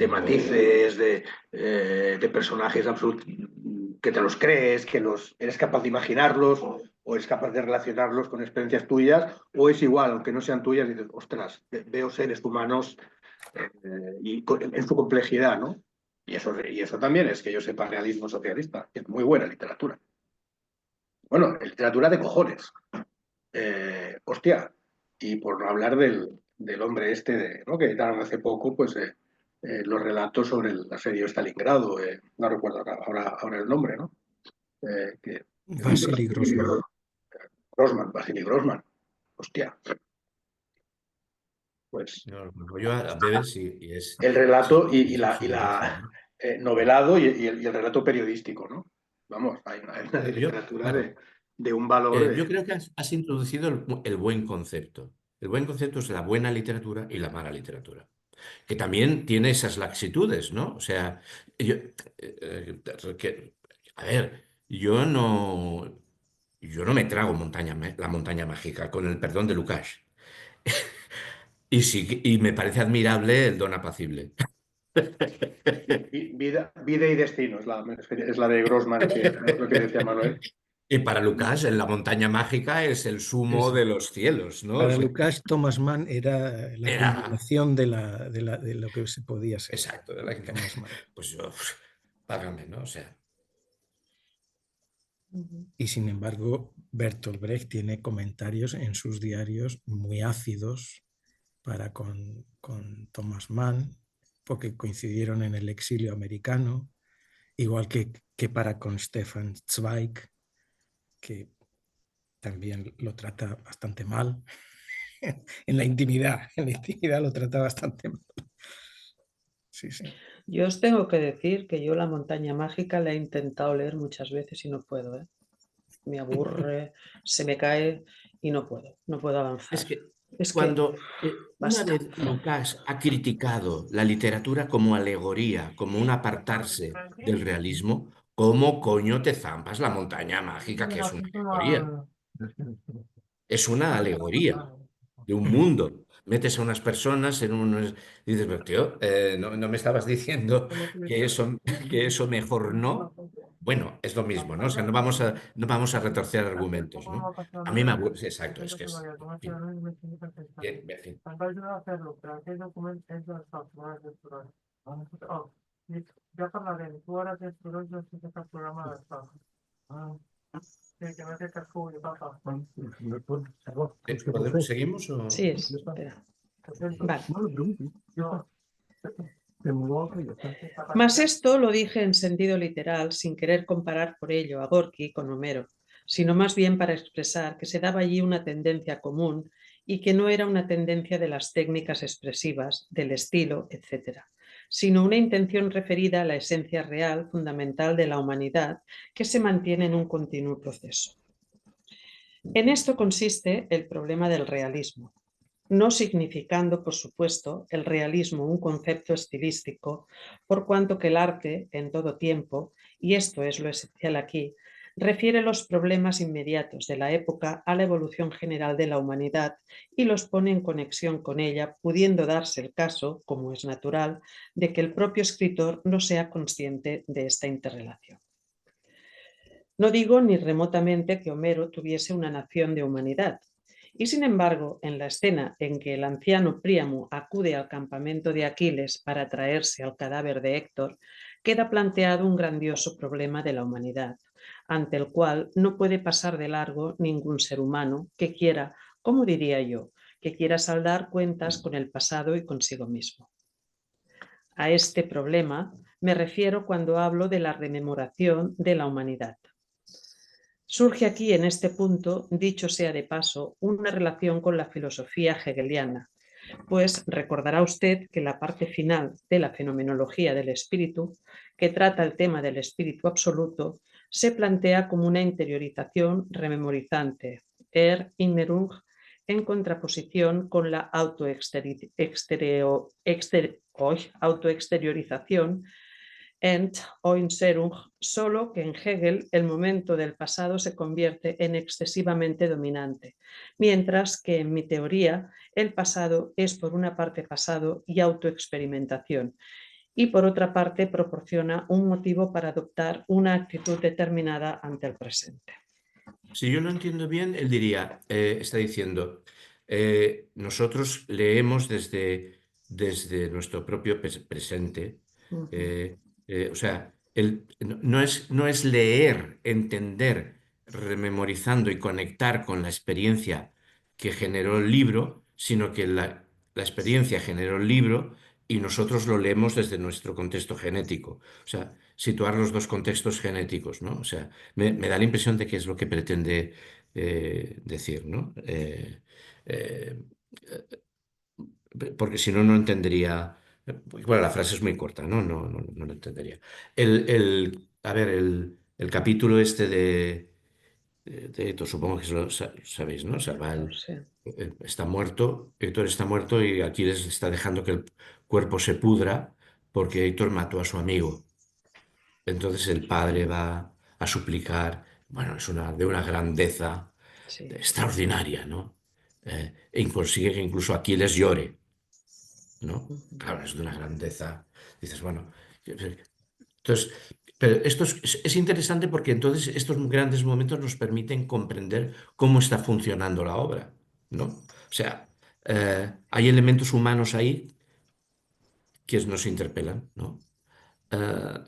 matices, de personajes que te los crees, que eres capaz de imaginarlos, o eres capaz de relacionarlos con experiencias tuyas, o es igual, aunque no sean tuyas, dices, ostras, veo seres humanos en su complejidad, ¿no? Y eso también es que yo sepa realismo socialista. Es muy buena literatura. Bueno, literatura de cojones. Hostia, y por no hablar del hombre este, ¿no? que editaron hace poco, pues los relatos sobre el asedio de Stalingrado, no recuerdo ahora el nombre, ¿no? Vasily Grossman. Vasily Grossman. Hostia. Pues No, yo a Bebel sí, y es... el relato sí, y la ¿no? novelado y el relato periodístico, ¿no? Vamos, hay una literatura Bueno, de un valor. yo creo que has introducido el buen concepto. El buen concepto es la buena literatura y la mala literatura, que también tiene esas laxitudes, ¿no? O sea, a ver, yo no me trago la montaña mágica, con el perdón de Lukács. Y sí, y me parece admirable el don apacible. Vida y destino es la de Grossman, que es lo que decía Manuel. Y para Lucas, la montaña mágica es el sumo de los cielos, ¿no? Para Lukács, Thomas Mann era la Era, culminación de lo que se podía ser. exacto, Thomas Mann. pues yo, págame, ¿no? O sea, Y sin embargo, Bertolt Brecht tiene comentarios en sus diarios muy ácidos con Thomas Mann, porque coincidieron en el exilio americano, igual que para con Stefan Zweig, que también lo trata bastante mal. En la intimidad lo trata bastante mal. Sí, sí. Yo os tengo que decir que yo La montaña mágica la he intentado leer muchas veces y no puedo, ¿eh? Me aburre, se me cae y no puedo avanzar. es que Es cuando una basta. vez Lucas ha criticado la literatura como alegoría, como un apartarse del realismo, ¿cómo coño te zampas la montaña mágica, que es una alegoría? Es una alegoría de un mundo. Metes a unas personas en unos... Dices, pero tío, no me estabas diciendo que eso mejor no. Bueno, es lo mismo, ¿no? O sea, no vamos a retorcer argumentos, ¿no? A mí me aburre, exacto, es que es... En fin, en fin. ¿Seguimos o...? Sí, espera. Vale. Mas esto lo dije en sentido literal, sin querer comparar por ello a Gorky con Homero, sino más bien para expresar que se daba allí una tendencia común y que no era una tendencia de las técnicas expresivas, del estilo, etc., sino una intención referida a la esencia real, fundamental de la humanidad, que se mantiene en un continuo proceso. En esto consiste el problema del realismo, no significando, por supuesto, el realismo un concepto estilístico, por cuanto que el arte, en todo tiempo, y esto es lo esencial aquí, refiere los problemas inmediatos de la época a la evolución general de la humanidad y los pone en conexión con ella, pudiendo darse el caso, como es natural, de que el propio escritor no sea consciente de esta interrelación. No digo ni remotamente que Homero tuviese una nación de humanidad, y sin embargo, en la escena en que el anciano Príamo acude al campamento de Aquiles para traerse al cadáver de Héctor, queda planteado un grandioso problema de la humanidad, ante el cual no puede pasar de largo ningún ser humano que quiera, como diría yo, que quiera saldar cuentas con el pasado y consigo mismo. A este problema me refiero cuando hablo de la rememoración de la humanidad. Surge aquí, en este punto, dicho sea de paso, una relación con la filosofía hegeliana, pues recordará usted que la parte final de la fenomenología del espíritu, que trata el tema del espíritu absoluto, se plantea como una interiorización rememorizante, Erinnerung, en contraposición con la autoexteriorización, Entäußerung, solo que en Hegel el momento del pasado se convierte en excesivamente dominante, mientras que en mi teoría el pasado es por una parte pasado y autoexperimentación, y por otra parte proporciona un motivo para adoptar una actitud determinada ante el presente. Si yo lo entiendo bien, él diría, está diciendo, nosotros leemos desde nuestro propio presente. O sea, no es leer, entender, rememorizando y conectar con la experiencia que generó el libro, sino que la experiencia generó el libro y nosotros lo leemos desde nuestro contexto genético. O sea, situar los dos contextos genéticos, ¿no? O sea, me da la impresión de que es lo que pretende decir, ¿no? Porque si no, no entendería. Bueno, la frase es muy corta, ¿no? No lo entendería. A ver, el capítulo este de Héctor, supongo que sabéis, ¿no? O sea, está muerto, Héctor está muerto y Aquiles está dejando que el cuerpo se pudra porque Héctor mató a su amigo. Entonces el padre va a suplicar, bueno, es de una grandeza extraordinaria, ¿no? E consigue que incluso Aquiles llore, ¿no? Claro, es de una grandeza. Dices, bueno, entonces, pero esto es interesante porque entonces estos grandes momentos nos permiten comprender cómo está funcionando la obra, ¿no? O sea, hay elementos humanos ahí que nos interpelan, ¿no?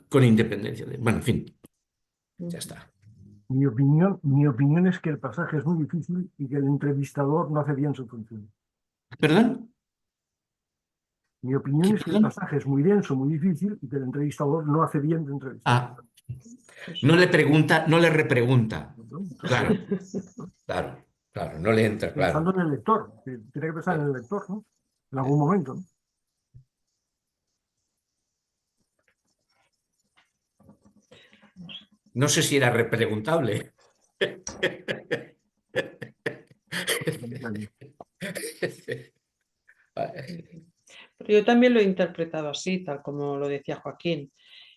Con independencia de... Bueno, en fin, ya está. Mi opinión es que el pasaje es muy difícil y que el entrevistador no hace bien su función. ¿Perdón? Mi opinión es que el pasaje es muy denso, muy difícil y que el entrevistador no hace bien de entrevistar. Ah, no le pregunta, no le repregunta. Claro, claro, no le entra, Pensando claro. en el lector, que tiene que pensar en el lector, ¿no? En algún momento, ¿no? No sé si era repreguntable. Pero yo también lo he interpretado así, tal como lo decía Joaquín.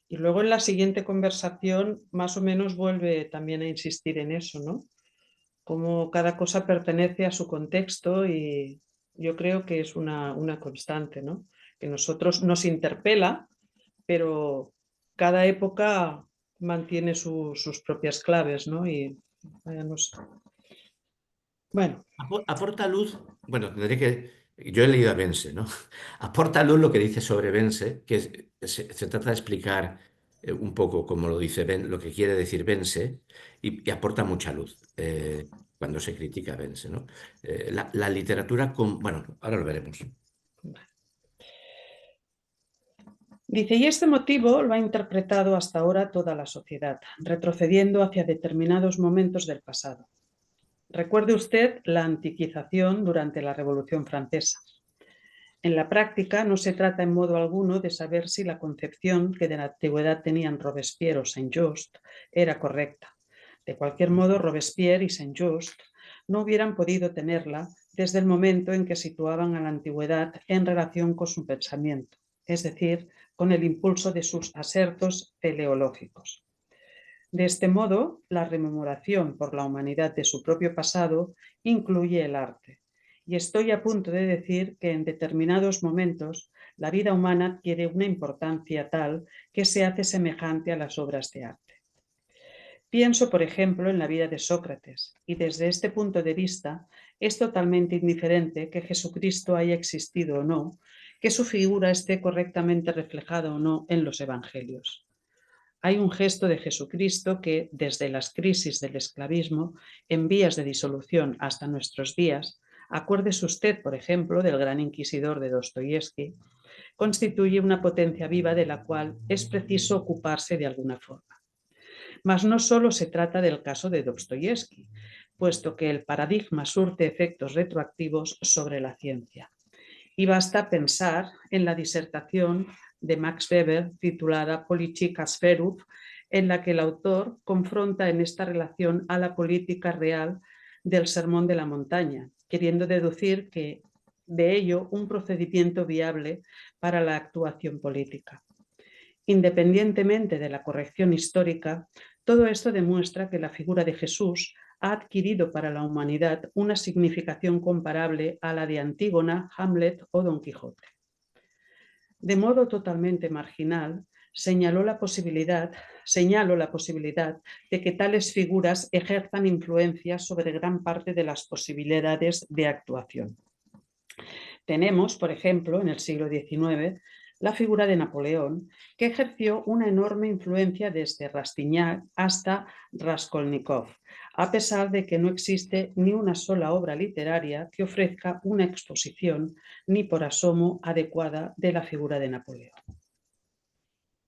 Y luego en la siguiente conversación más o menos vuelve también a insistir en eso, ¿no? Como cada cosa pertenece a su contexto y yo creo que es una constante, ¿no? Que nosotros nos interpela, pero cada época mantiene sus propias claves, ¿no? Y no sé. Bueno. Aporta luz, bueno, tendré que... Yo he leído a Bense, ¿no? Aporta luz lo que dice sobre Bense, que se trata de explicar un poco como lo dice lo que quiere decir Bense, y aporta mucha luz cuando se critica a Bense, ¿no? La literatura con... Bueno, ahora lo veremos. Dice, y este motivo lo ha interpretado hasta ahora toda la sociedad, retrocediendo hacia determinados momentos del pasado. Recuerde usted la antiquización durante la Revolución Francesa. En la práctica no se trata en modo alguno de saber si la concepción que de la antigüedad tenían Robespierre o Saint-Just era correcta. De cualquier modo, Robespierre y Saint-Just no hubieran podido tenerla desde el momento en que situaban a la antigüedad en relación con su pensamiento, es decir, con el impulso de sus asertos teleológicos. De este modo, la rememoración por la humanidad de su propio pasado incluye el arte. Y estoy a punto de decir que en determinados momentos la vida humana adquiere una importancia tal que se hace semejante a las obras de arte. Pienso, por ejemplo, en la vida de Sócrates, y desde este punto de vista es totalmente indiferente que Jesucristo haya existido o no, que su figura esté correctamente reflejada o no en los evangelios. Hay un gesto de Jesucristo que, desde las crisis del esclavismo, en vías de disolución hasta nuestros días, Acuérdese usted, por ejemplo, del Gran Inquisidor de Dostoyevsky, constituye una potencia viva de la cual es preciso ocuparse de alguna forma. Mas no solo se trata del caso de Dostoyevsky, puesto que el paradigma surte efectos retroactivos sobre la ciencia. Y basta pensar en la disertación de Max Weber titulada Politika Sferup, en la que el autor confronta en esta relación a la política real del Sermón de la Montaña, queriendo deducir que de ello un procedimiento viable para la actuación política. Independientemente de la corrección histórica, todo esto demuestra que la figura de Jesús ha adquirido para la humanidad una significación comparable a la de Antígona, Hamlet o Don Quijote. De modo totalmente marginal, señaló la posibilidad de que tales figuras ejerzan influencia sobre gran parte de las posibilidades de actuación. Tenemos, por ejemplo, en el siglo XIX, la figura de Napoleón, que ejerció una enorme influencia desde Rastignac hasta Raskolnikov, a pesar de que no existe ni una sola obra literaria que ofrezca una exposición, ni por asomo, adecuada de la figura de Napoleón.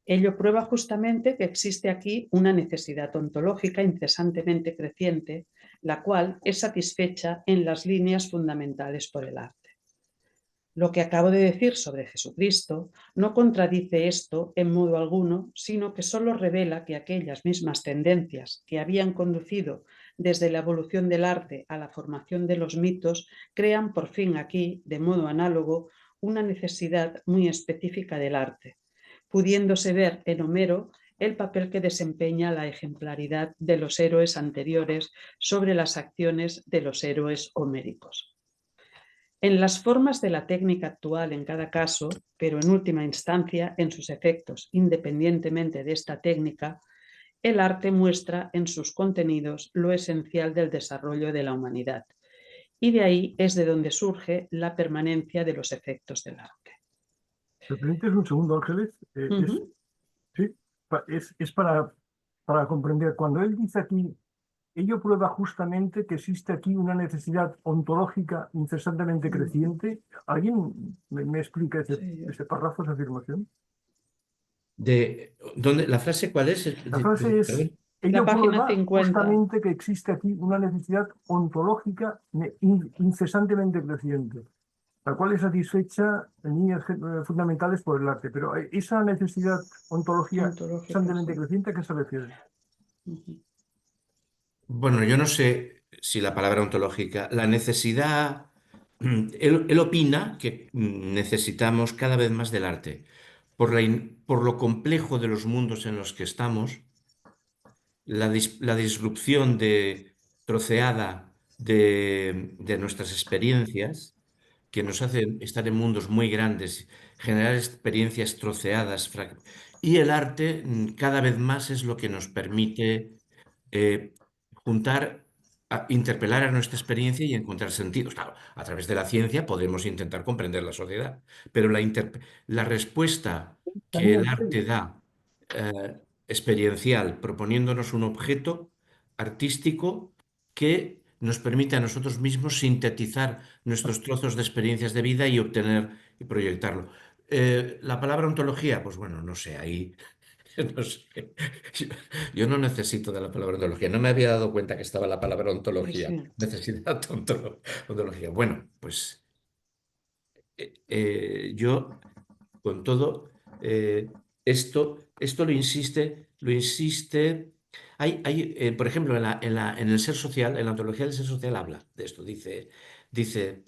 Ello prueba justamente que existe aquí una necesidad ontológica incesantemente creciente, la cual es satisfecha en las líneas fundamentales por el arte. Lo que acabo de decir sobre Jesucristo no contradice esto en modo alguno, sino que solo revela que aquellas mismas tendencias que habían conducido desde la evolución del arte a la formación de los mitos crean por fin aquí, de modo análogo, una necesidad muy específica del arte, pudiéndose ver en Homero el papel que desempeña la ejemplaridad de los héroes anteriores sobre las acciones de los héroes homéricos. En las formas de la técnica actual en cada caso, pero en última instancia en sus efectos independientemente de esta técnica, el arte muestra en sus contenidos lo esencial del desarrollo de la humanidad, y de ahí es de donde surge la permanencia de los efectos del arte. ¿Me permites un segundo, Ángeles? Es para comprender. Cuando él dice aquí, ello prueba justamente que existe aquí una necesidad ontológica incesantemente creciente. ¿Alguien me explica ese párrafo, esa afirmación? ¿La frase cuál es? La frase es, Perdón. ello La página prueba 50. justamente que existe aquí una necesidad ontológica incesantemente creciente, la cual es satisfecha en líneas fundamentales por el arte. Pero esa necesidad ontológica incesantemente creciente, ¿a qué se refiere? Bueno, yo no sé si la palabra ontológica, la necesidad, él opina que necesitamos cada vez más del arte, por lo complejo de los mundos en los que estamos, la disrupción troceada de nuestras experiencias, que nos hacen estar en mundos muy grandes, generar experiencias troceadas, y el arte cada vez más es lo que nos permite juntar, interpelar a nuestra experiencia y encontrar sentidos. Claro, a través de la ciencia podemos intentar comprender la sociedad, pero la respuesta que el arte da, experiencial, proponiéndonos un objeto artístico que nos permite a nosotros mismos sintetizar nuestros trozos de experiencias de vida y obtener y proyectarlo. La palabra ontología, pues bueno, no sé, ahí no sé. Yo no necesito de la palabra ontología. No me había dado cuenta que estaba la palabra ontología. Sí. Necesidad ontología. Bueno, pues yo con todo esto lo insiste. Por ejemplo, en el ser social, en la ontología del ser social habla de esto. Dice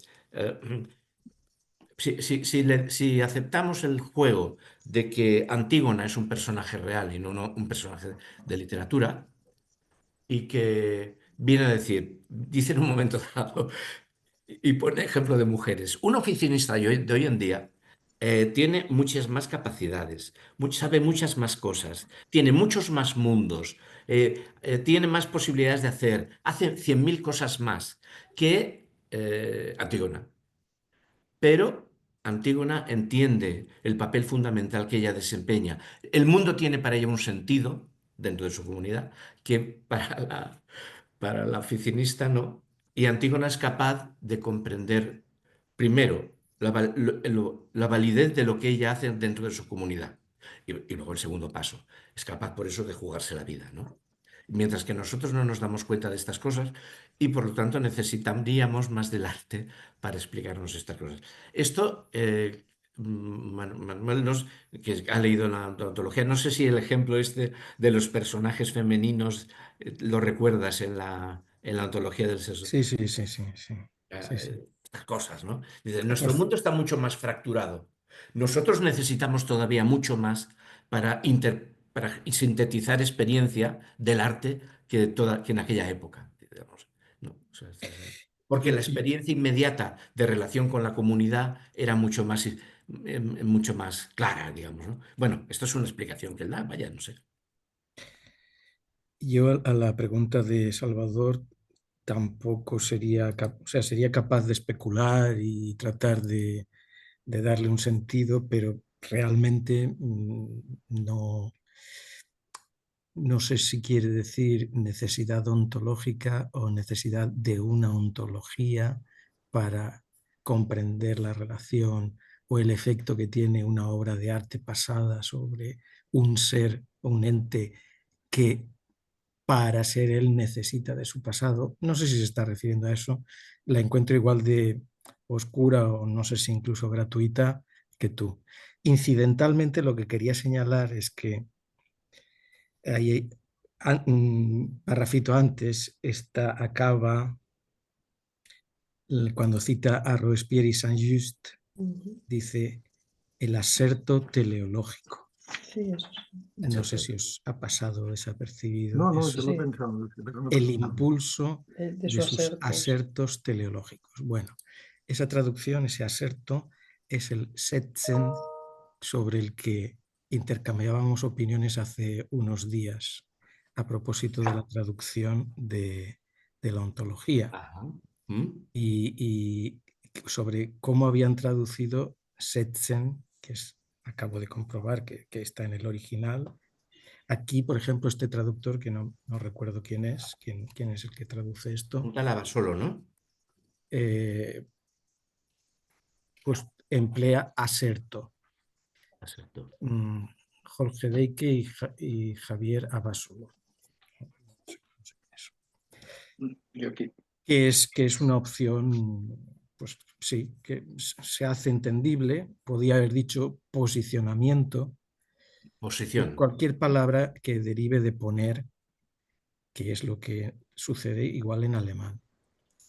si aceptamos el juego de que Antígona es un personaje real y no un personaje de literatura, y que viene a decir, dice en un momento dado, y pone ejemplo de mujeres, un oficinista de hoy en día tiene muchas más capacidades, sabe muchas más cosas, tiene muchos más mundos, tiene más posibilidades de hace 100.000 cosas más que Antígona. Pero Antígona entiende el papel fundamental que ella desempeña. El mundo tiene para ella un sentido dentro de su comunidad que para la oficinista no. Y Antígona es capaz de comprender, primero, la validez de lo que ella hace dentro de su comunidad. Y luego el segundo paso, es capaz por eso de jugarse la vida, ¿no? Mientras que nosotros no nos damos cuenta de estas cosas y por lo tanto necesitaríamos más del arte para explicarnos estas cosas. Esto, Manuel, que ha leído la ontología, no sé si el ejemplo este de los personajes femeninos lo recuerdas en la ontología del sexo. Sí, sí, sí, sí, sí. Sí, sí. Estas cosas, ¿no? Dice, nuestro mundo está mucho más fracturado. Nosotros necesitamos todavía mucho más para sintetizar experiencia del arte que en aquella época, digamos, ¿no? O sea, porque la experiencia inmediata de relación con la comunidad era mucho más clara, digamos, ¿no? Bueno, esto es una explicación que él da, vaya, no sé. Yo a la pregunta de Salvador tampoco sería, o sea, sería capaz de especular y tratar de darle un sentido, pero realmente no, no sé si quiere decir necesidad ontológica o necesidad de una ontología para comprender la relación o el efecto que tiene una obra de arte pasada sobre un ser o un ente que para ser él necesita de su pasado. No sé si se está refiriendo a eso. La encuentro igual de oscura o no sé si incluso gratuita que tú. Incidentalmente lo que quería señalar es que hay un parrafito antes acaba cuando cita a Robespierre y Saint-Just, dice el aserto teleológico. Sí, eso sí. No sé si os ha pasado desapercibido No, no, eso. yo lo he pensado. Pero no El pasa nada. impulso De de sus sus asertos. asertos teleológicos. Bueno, esa traducción, ese aserto, es el setzen sobre el que intercambiábamos opiniones hace unos días a propósito de la traducción de la ontología Ajá. ¿Mm? y sobre cómo habían traducido setzen, que acabo de comprobar que está en el original. Aquí, por ejemplo, este traductor, que no recuerdo quién es el que traduce esto, Un talaba solo, ¿no? pues emplea aserto. Exacto. Jorge Deike y Javier Abasolo. Yo aquí. Que es una opción, pues sí, que se hace entendible. Podía haber dicho posicionamiento. Posición. Cualquier palabra que derive de poner, que es lo que sucede igual en alemán.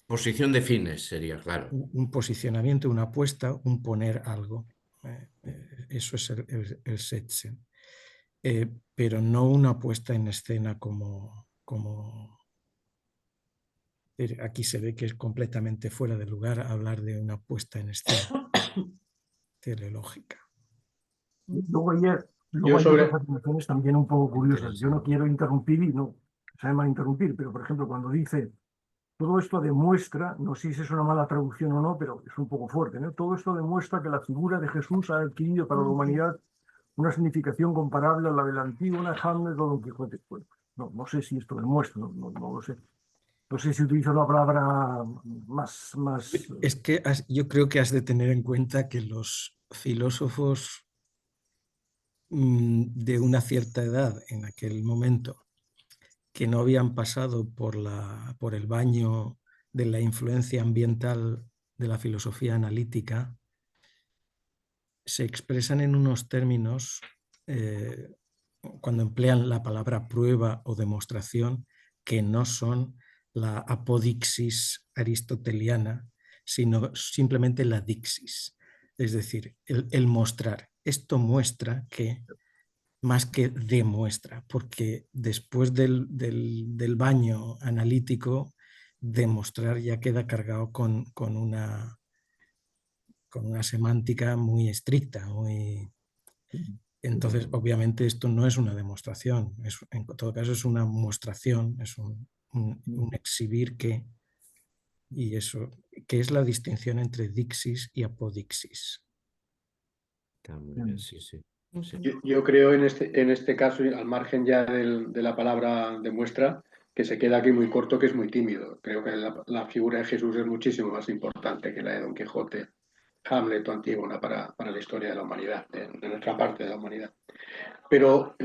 Posición de fines sería, claro. Un posicionamiento, una apuesta, un poner algo. Eso es el setzen. Pero no una puesta en escena como aquí se ve que es completamente fuera de lugar hablar de una puesta en escena teleológica. Luego Yo hay sobre, otras afirmaciones también un poco curiosas. Yo no quiero interrumpir y no sabe mal interrumpir, pero por ejemplo, cuando dice todo esto demuestra, no sé si es una mala traducción o no, pero es un poco fuerte, ¿no? Todo esto demuestra que la figura de Jesús ha adquirido para la humanidad una significación comparable a la de la Antígona, Hamlet o Don Quijote. Bueno, no sé si esto demuestra, no lo sé. No sé si utilizo la palabra más... Es que yo creo que has de tener en cuenta que los filósofos de una cierta edad en aquel momento, que no habían pasado por el baño de la influencia ambiental de la filosofía analítica, se expresan en unos términos, cuando emplean la palabra prueba o demostración, que no son la apodixis aristoteliana, sino simplemente la dixis, es decir, el mostrar. Esto muestra que, más que demuestra, porque después del baño analítico, demostrar ya queda cargado con una semántica muy estricta, Entonces, obviamente, esto no es una demostración, en todo caso es una mostración, es un exhibir que, y eso, que es la distinción entre dixis y apodixis. También, sí, sí. Sí. yo creo en este caso, al margen ya de la palabra demuestra, que se queda aquí muy corto, que es muy tímido. Creo que la figura de Jesús es muchísimo más importante que la de Don Quijote, Hamlet o Antígona para la historia de la humanidad, de nuestra parte de la humanidad. Pero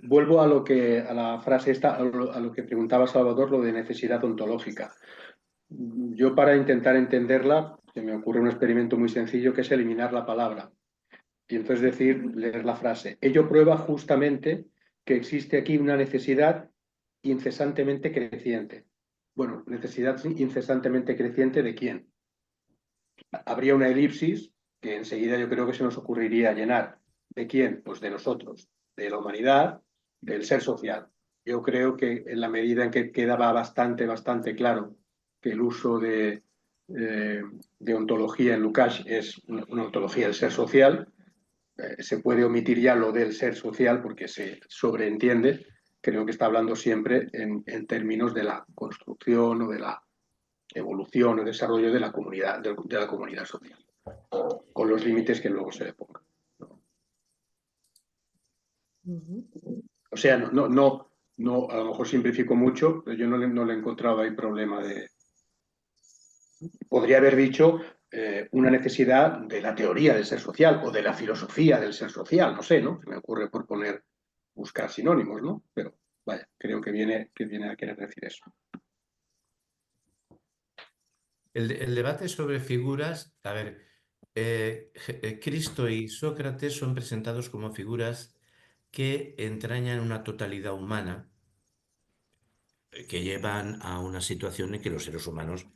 vuelvo a la frase esta, a lo que preguntaba Salvador, lo de necesidad ontológica. Yo, para intentar entenderla, se me ocurre un experimento muy sencillo, que es eliminar la palabra. Y entonces leer la frase. Ello prueba justamente que existe aquí una necesidad incesantemente creciente. Bueno, necesidad incesantemente creciente ¿de quién? Habría una elipsis que enseguida yo creo que se nos ocurriría llenar. ¿De quién? Pues de nosotros, de la humanidad, del ser social. Yo creo que en la medida en que quedaba bastante claro que el uso de ontología en Lukács es una ontología del ser social, se puede omitir ya lo del ser social porque se sobreentiende. Creo que está hablando siempre en términos de la construcción o de la evolución o desarrollo de la comunidad social, con los límites que luego se le pongan. O sea, no, a lo mejor simplifico mucho, pero yo no le encontraba ahí problema de... Podría haber dicho una necesidad de la teoría del ser social o de la filosofía del ser social, no sé, ¿no? Se me ocurre por buscar sinónimos, ¿no? Pero vaya, creo que viene a querer decir eso. El debate sobre figuras, a ver, Cristo y Sócrates son presentados como figuras que entrañan una totalidad humana, que llevan a una situación en que los seres humanos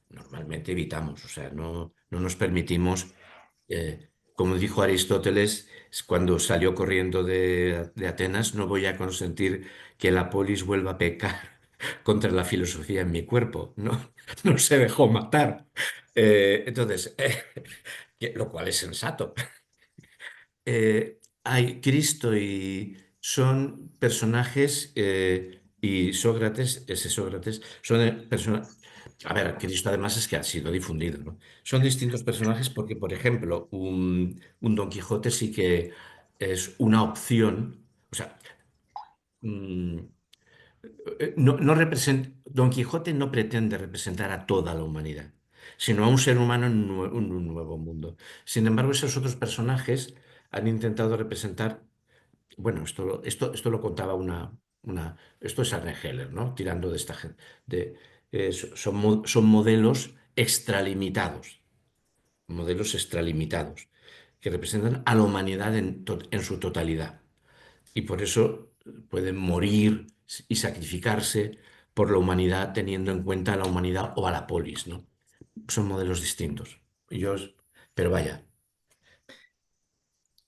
normalmente evitamos, o sea, no nos permitimos, como dijo Aristóteles cuando salió corriendo de Atenas, no voy a consentir que la polis vuelva a pecar contra la filosofía en mi cuerpo, no se dejó matar. Entonces, lo cual es sensato. Hay Cristo y son personajes, y Sócrates, ese Sócrates, son personajes. A ver, Cristo además es que ha sido difundido, ¿no? Son distintos personajes porque, por ejemplo, un Don Quijote sí que es una opción. O sea, Don Quijote no pretende representar a toda la humanidad, sino a un ser humano en un nuevo mundo. Sin embargo, esos otros personajes han intentado representar, bueno, esto lo contaba esto es Arne Heller, ¿no? Tirando de esta gente, son modelos extralimitados, que representan a la humanidad en su totalidad. Y por eso pueden morir y sacrificarse por la humanidad teniendo en cuenta a la humanidad o a la polis, ¿no? Son modelos distintos. Pero vaya.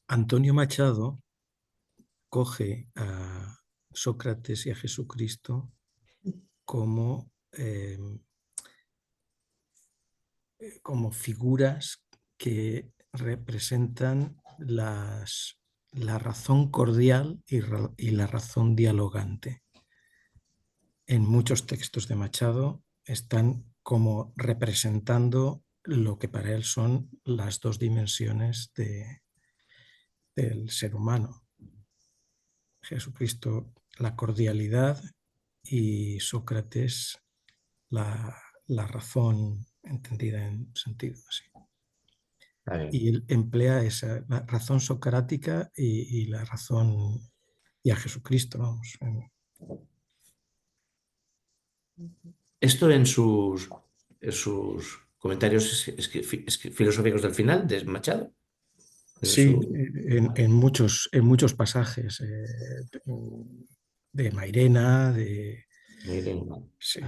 Antonio Machado coge a Sócrates y a Jesucristo como figuras que representan la razón cordial y la razón dialogante. En muchos textos de Machado están como representando lo que para él son las dos dimensiones del ser humano. Jesucristo, la cordialidad, y Sócrates, la razón entendida en sentido así. Y él emplea la razón socrática y la razón, y a Jesucristo, vamos. Esto en sus comentarios filosóficos del final de Machado. Sí, en muchos pasajes de Mairena, sí.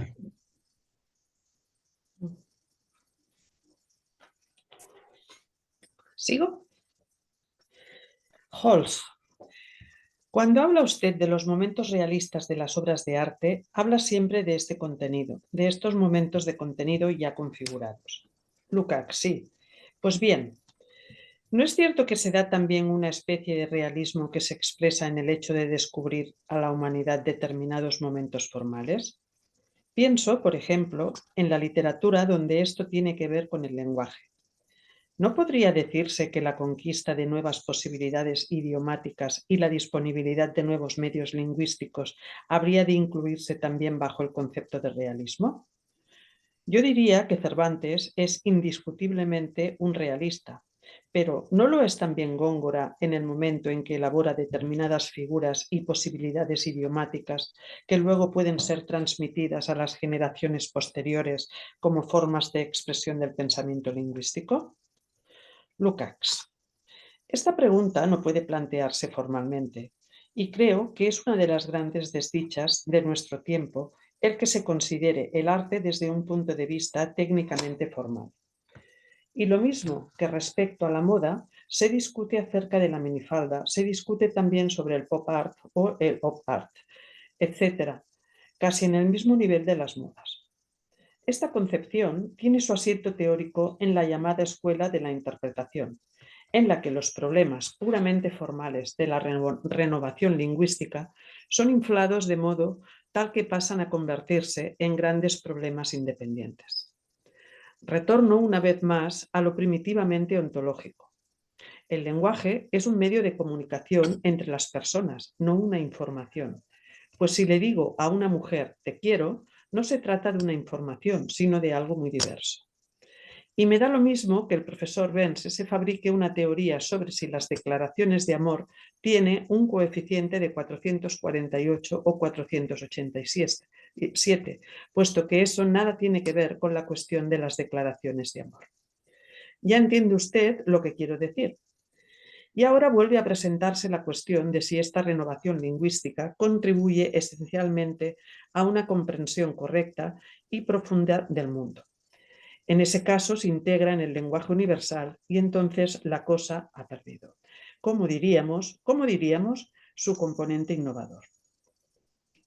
¿Sigo? Holz. Cuando habla usted de los momentos realistas de las obras de arte, habla siempre de este contenido, de estos momentos de contenido ya configurados. Lukács, sí. Pues bien, ¿no es cierto que se da también una especie de realismo que se expresa en el hecho de descubrir a la humanidad determinados momentos formales? Pienso, por ejemplo, en la literatura donde esto tiene que ver con el lenguaje. ¿No podría decirse que la conquista de nuevas posibilidades idiomáticas y la disponibilidad de nuevos medios lingüísticos habría de incluirse también bajo el concepto de realismo? Yo diría que Cervantes es indiscutiblemente un realista, pero ¿no lo es también Góngora en el momento en que elabora determinadas figuras y posibilidades idiomáticas que luego pueden ser transmitidas a las generaciones posteriores como formas de expresión del pensamiento lingüístico? Lukács. Esta pregunta no puede plantearse formalmente y creo que es una de las grandes desdichas de nuestro tiempo el que se considere el arte desde un punto de vista técnicamente formal. Y lo mismo que respecto a la moda, se discute acerca de la minifalda, se discute también sobre el pop art o el op art, etc., casi en el mismo nivel de las modas. Esta concepción tiene su asiento teórico en la llamada escuela de la interpretación, en la que los problemas puramente formales de la renovación lingüística son inflados de modo tal que pasan a convertirse en grandes problemas independientes. Retorno una vez más a lo primitivamente ontológico. El lenguaje es un medio de comunicación entre las personas, no una información. Pues si le digo a una mujer te quiero, no se trata de una información, sino de algo muy diverso. Y me da lo mismo que el profesor Vence se fabrique una teoría sobre si las declaraciones de amor tienen un coeficiente de 448 o 487, puesto que eso nada tiene que ver con la cuestión de las declaraciones de amor. Ya entiende usted lo que quiero decir. Y ahora vuelve a presentarse la cuestión de si esta renovación lingüística contribuye esencialmente a una comprensión correcta y profunda del mundo. En ese caso se integra en el lenguaje universal y entonces la cosa ha perdido. ¿Cómo diríamos su componente innovador?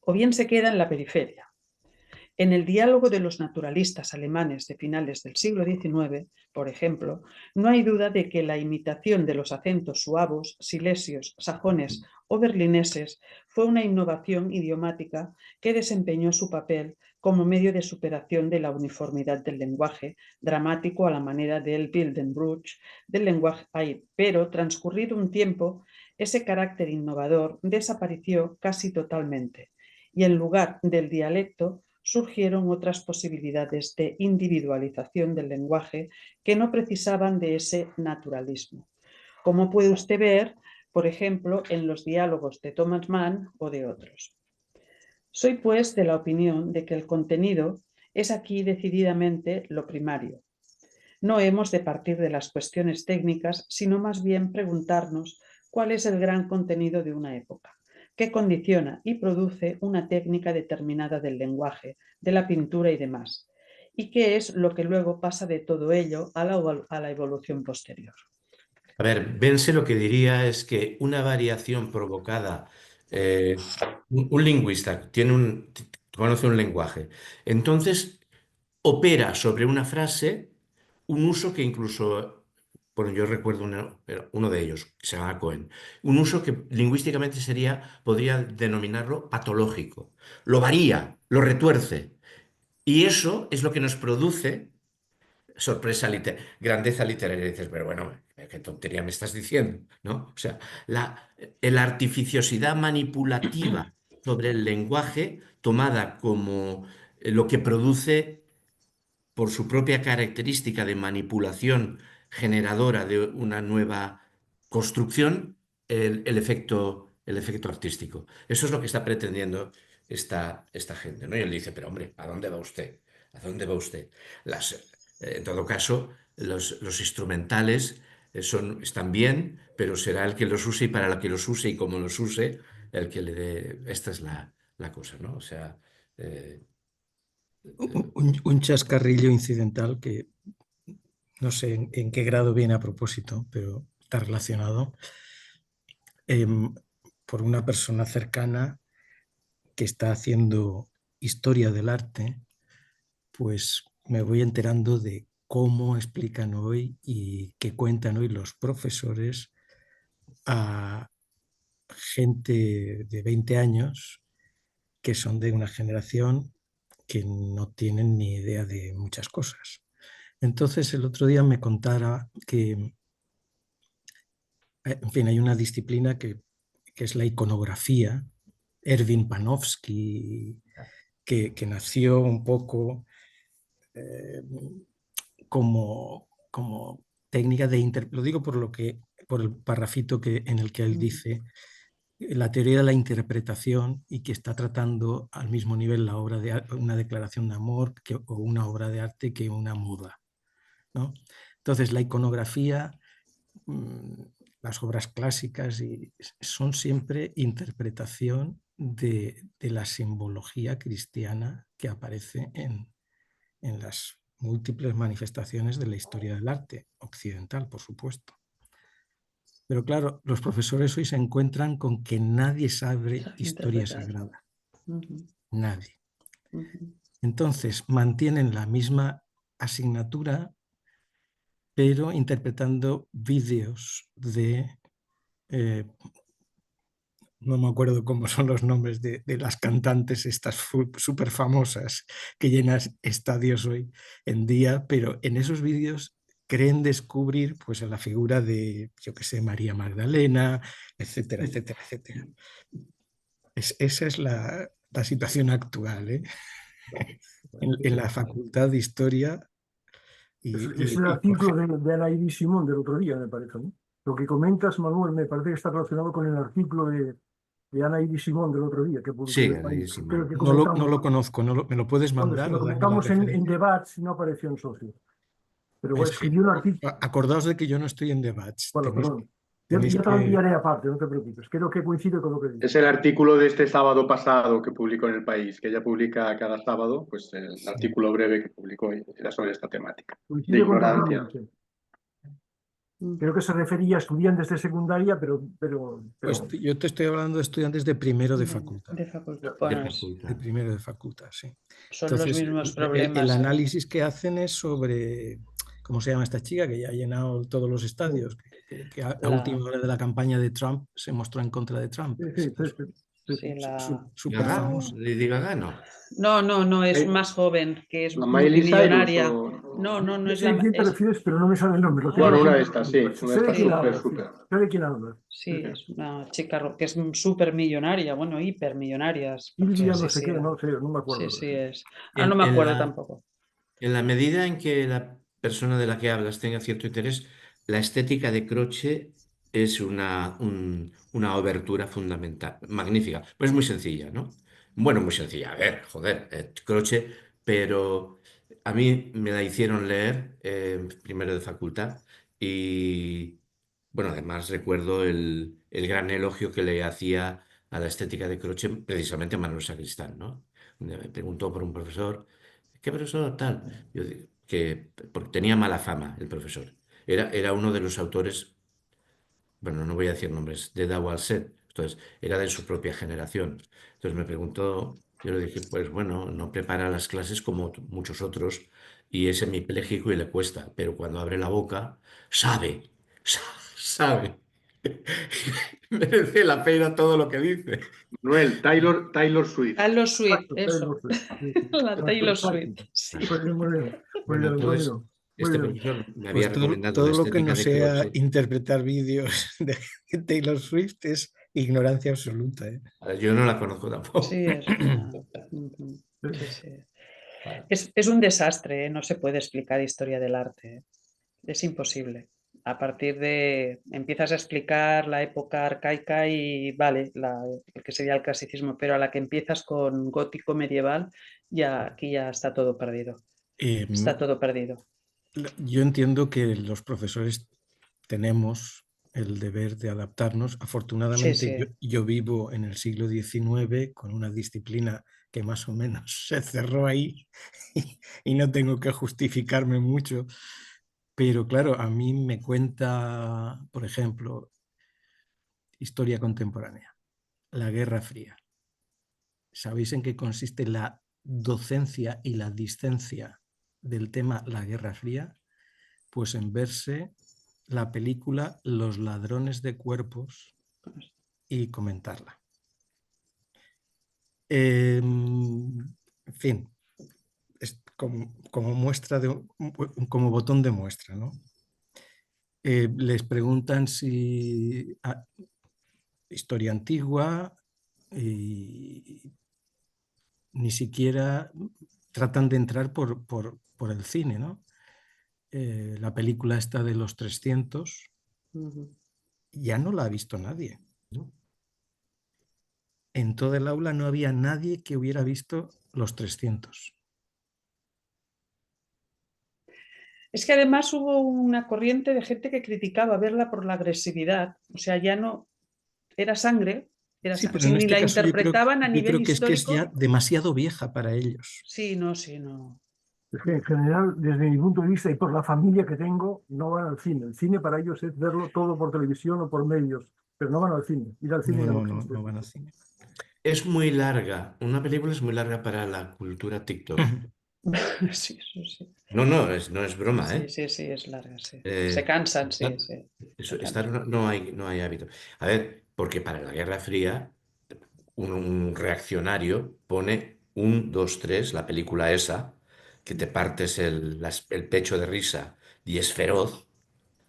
O bien se queda en la periferia. En el diálogo de los naturalistas alemanes de finales del siglo XIX, por ejemplo, no hay duda de que la imitación de los acentos suavos, silesios, sajones o berlineses fue una innovación idiomática que desempeñó su papel como medio de superación de la uniformidad del lenguaje, dramático a la manera del Bildenbruch, del lenguaje, pero transcurrido un tiempo, ese carácter innovador desapareció casi totalmente y en lugar del dialecto surgieron otras posibilidades de individualización del lenguaje que no precisaban de ese naturalismo. Como puede usted ver, por ejemplo, en los diálogos de Thomas Mann o de otros. Soy, pues, de la opinión de que el contenido es aquí decididamente lo primario. No hemos de partir de las cuestiones técnicas, sino más bien preguntarnos cuál es el gran contenido de una época, que condiciona y produce una técnica determinada del lenguaje, de la pintura y demás, y qué es lo que luego pasa de todo ello a la evolución posterior. A ver, Vence lo que diría es que una variación provocada, un lingüista conoce un lenguaje, entonces opera sobre una frase un uso que incluso, bueno, yo recuerdo uno de ellos, que se llama Cohen, un uso que lingüísticamente podría denominarlo patológico. Lo varía, lo retuerce. Y eso es lo que nos produce sorpresa, grandeza literaria. Y dices, pero bueno, qué tontería me estás diciendo, ¿no? O sea, la artificiosidad manipulativa sobre el lenguaje, tomada como lo que produce por su propia característica de manipulación generadora de una nueva construcción, el efecto artístico. Eso es lo que está pretendiendo esta gente, ¿no? Y él dice, pero hombre, ¿a dónde va usted? ¿A dónde va usted? En todo caso, los instrumentales están bien, pero será el que los use y para el que los use y como los use, el que le dé... Esta es la cosa, ¿no? O sea... Un chascarrillo incidental que no sé en qué grado viene a propósito, pero está relacionado, por una persona cercana que está haciendo historia del arte, pues me voy enterando de cómo explican hoy y qué cuentan hoy los profesores a gente de 20 años que son de una generación que no tienen ni idea de muchas cosas. Entonces el otro día me contara que, en fin, hay una disciplina que es la iconografía. Erwin Panofsky, que nació un poco como técnica de lo digo por el parrafito en el que él dice la teoría de la interpretación, y que está tratando al mismo nivel la obra de una declaración de amor o una obra de arte que una muda, ¿no? Entonces la iconografía, las obras clásicas son siempre interpretación de la simbología cristiana que aparece en las múltiples manifestaciones de la historia del arte occidental, por supuesto. Pero claro, los profesores hoy se encuentran con que nadie sabe historia sagrada. Nadie. Entonces mantienen la misma asignatura, pero interpretando vídeos de... no me acuerdo cómo son los nombres de las cantantes estas súper famosas que llenan estadios hoy en día, pero en esos vídeos creen descubrir pues la figura de, yo qué sé, María Magdalena, etcétera, etcétera, etcétera. Esa es la situación actual, ¿eh? en la Facultad de Historia. Es el artículo de Anaïdi Simón del otro día, me parece, ¿no? Lo que comentas, Manuel, me parece que está relacionado con el artículo de Anaïdi Simón del otro día, que publicó Sí, en el País. Simón. No lo conozco, ¿me lo puedes mandar? Lo O darme la comentamos en referencia? Debates y no apareció en Socio. Pero Es que, escribió un artículo. acordaos de que yo no estoy en Debates. Bueno, perdón. Tenéis Yo te lo que... enviaré aparte, no te preocupes. Creo que coincide con lo que dices. Es el artículo de este sábado pasado que publicó en El País, que ella publica cada sábado, pues el Sí. artículo breve que publicó era sobre esta temática, de Coincide con tu ignorancia. pregunta. Creo que se refería a estudiantes de secundaria, pero... Pues yo te estoy hablando de estudiantes de primero de facultad. De facultad. De Bueno, facultad. De primero de facultad, sí. son Entonces, los mismos el problemas. análisis que hacen es sobre, ¿cómo se llama esta chica? Que ya ha llenado todos los estadios, que a última hora de la campaña de Trump se mostró en contra de Trump. Sí, Súper famosa. Lady Gaga, no. No, es más joven, que es ¿La Miley Cyrus multimillonaria. o...? No es Sé a quién te refieres, pero no me sale el nombre. Bueno, una de estas, sí. Una Sé de de estas quién hablas. súper. Sé de quién hablas. Sí, es una chica que es súper millonaria, bueno, hipermillonaria. Silvia no sé qué, no sé, no me acuerdo. Sí, es. No me acuerdo tampoco. En la medida en que la persona de la que hablas tenga cierto interés, la estética de Croce es una obertura fundamental, magnífica. Pues es muy sencilla, ¿no? Bueno, muy sencilla. A ver, joder, Croce, pero a mí me la hicieron leer primero de facultad y, bueno, además recuerdo el gran elogio que le hacía a la estética de Croce precisamente Manuel Sacristán, ¿no? Me preguntó por un profesor. ¿Qué profesor tal? Porque tenía mala fama el profesor. Era uno de los autores, bueno, no voy a decir nombres, de Dawalset. Entonces, era de su propia generación. Entonces me preguntó, yo le dije, pues bueno, no prepara las clases como muchos otros y es hemipléjico y le cuesta, pero cuando abre la boca, sabe, sabe. Merece la pena todo lo que dice. Manuel, Taylor Swift. Taylor Swift, Exacto, eso. Taylor Swift. La Taylor Exacto. Swift, sí. Muy bien, Bueno, entonces, Antonio. este Muy bien. profesor me había Pues recomendado todo la lo que estética no de sea Croce. interpretar vídeos de Taylor Swift es ignorancia absoluta, ¿eh? Yo no la conozco tampoco. Sí, es una... sí. Es un desastre, ¿eh? No se puede explicar historia del arte, ¿eh? Es imposible. A partir de empiezas a explicar la época arcaica y vale, el que sería el clasicismo, pero a la que empiezas con gótico medieval, aquí ya está todo perdido. Está todo perdido. Yo entiendo que los profesores tenemos el deber de adaptarnos. Afortunadamente, Sí. yo vivo en el siglo XIX con una disciplina que más o menos se cerró ahí y no tengo que justificarme mucho. Pero claro, a mí me cuenta, por ejemplo, historia contemporánea, la Guerra Fría. ¿Sabéis en qué consiste la docencia y la discencia del tema la Guerra Fría? Pues en verse la película Los ladrones de cuerpos y comentarla. En fin, como muestra como botón de muestra, ¿no? Les preguntan si historia antigua y ni siquiera tratan de entrar por el cine, ¿no? La película esta de los 300 ya no la ha visto nadie, ¿no? En todo el aula no había nadie que hubiera visto los 300. Es que además hubo una corriente de gente que criticaba verla por la agresividad. O sea, ya no era sangre, Sí, pero y en ni este la caso interpretaban a yo nivel creo que es ya histórico. demasiado vieja para ellos. Sí, no, sí, no. Es que en general, desde mi punto de vista y por la familia que tengo, no van al cine. El cine para ellos es verlo todo por televisión o por medios, pero no van al cine. Ir al cine ya no existe. No van al cine. Es muy larga. Una película es muy larga para la cultura TikTok. Sí, sí, sí. No es broma, Sí, ¿eh? sí, sí, es larga, sí. Se Eh, cansan, sí, estar, sí. Se estar cansan. no hay hábito. A ver, porque para la Guerra Fría, un reaccionario pone 1, 2, 3, la película esa, que te partes el pecho de risa y es feroz.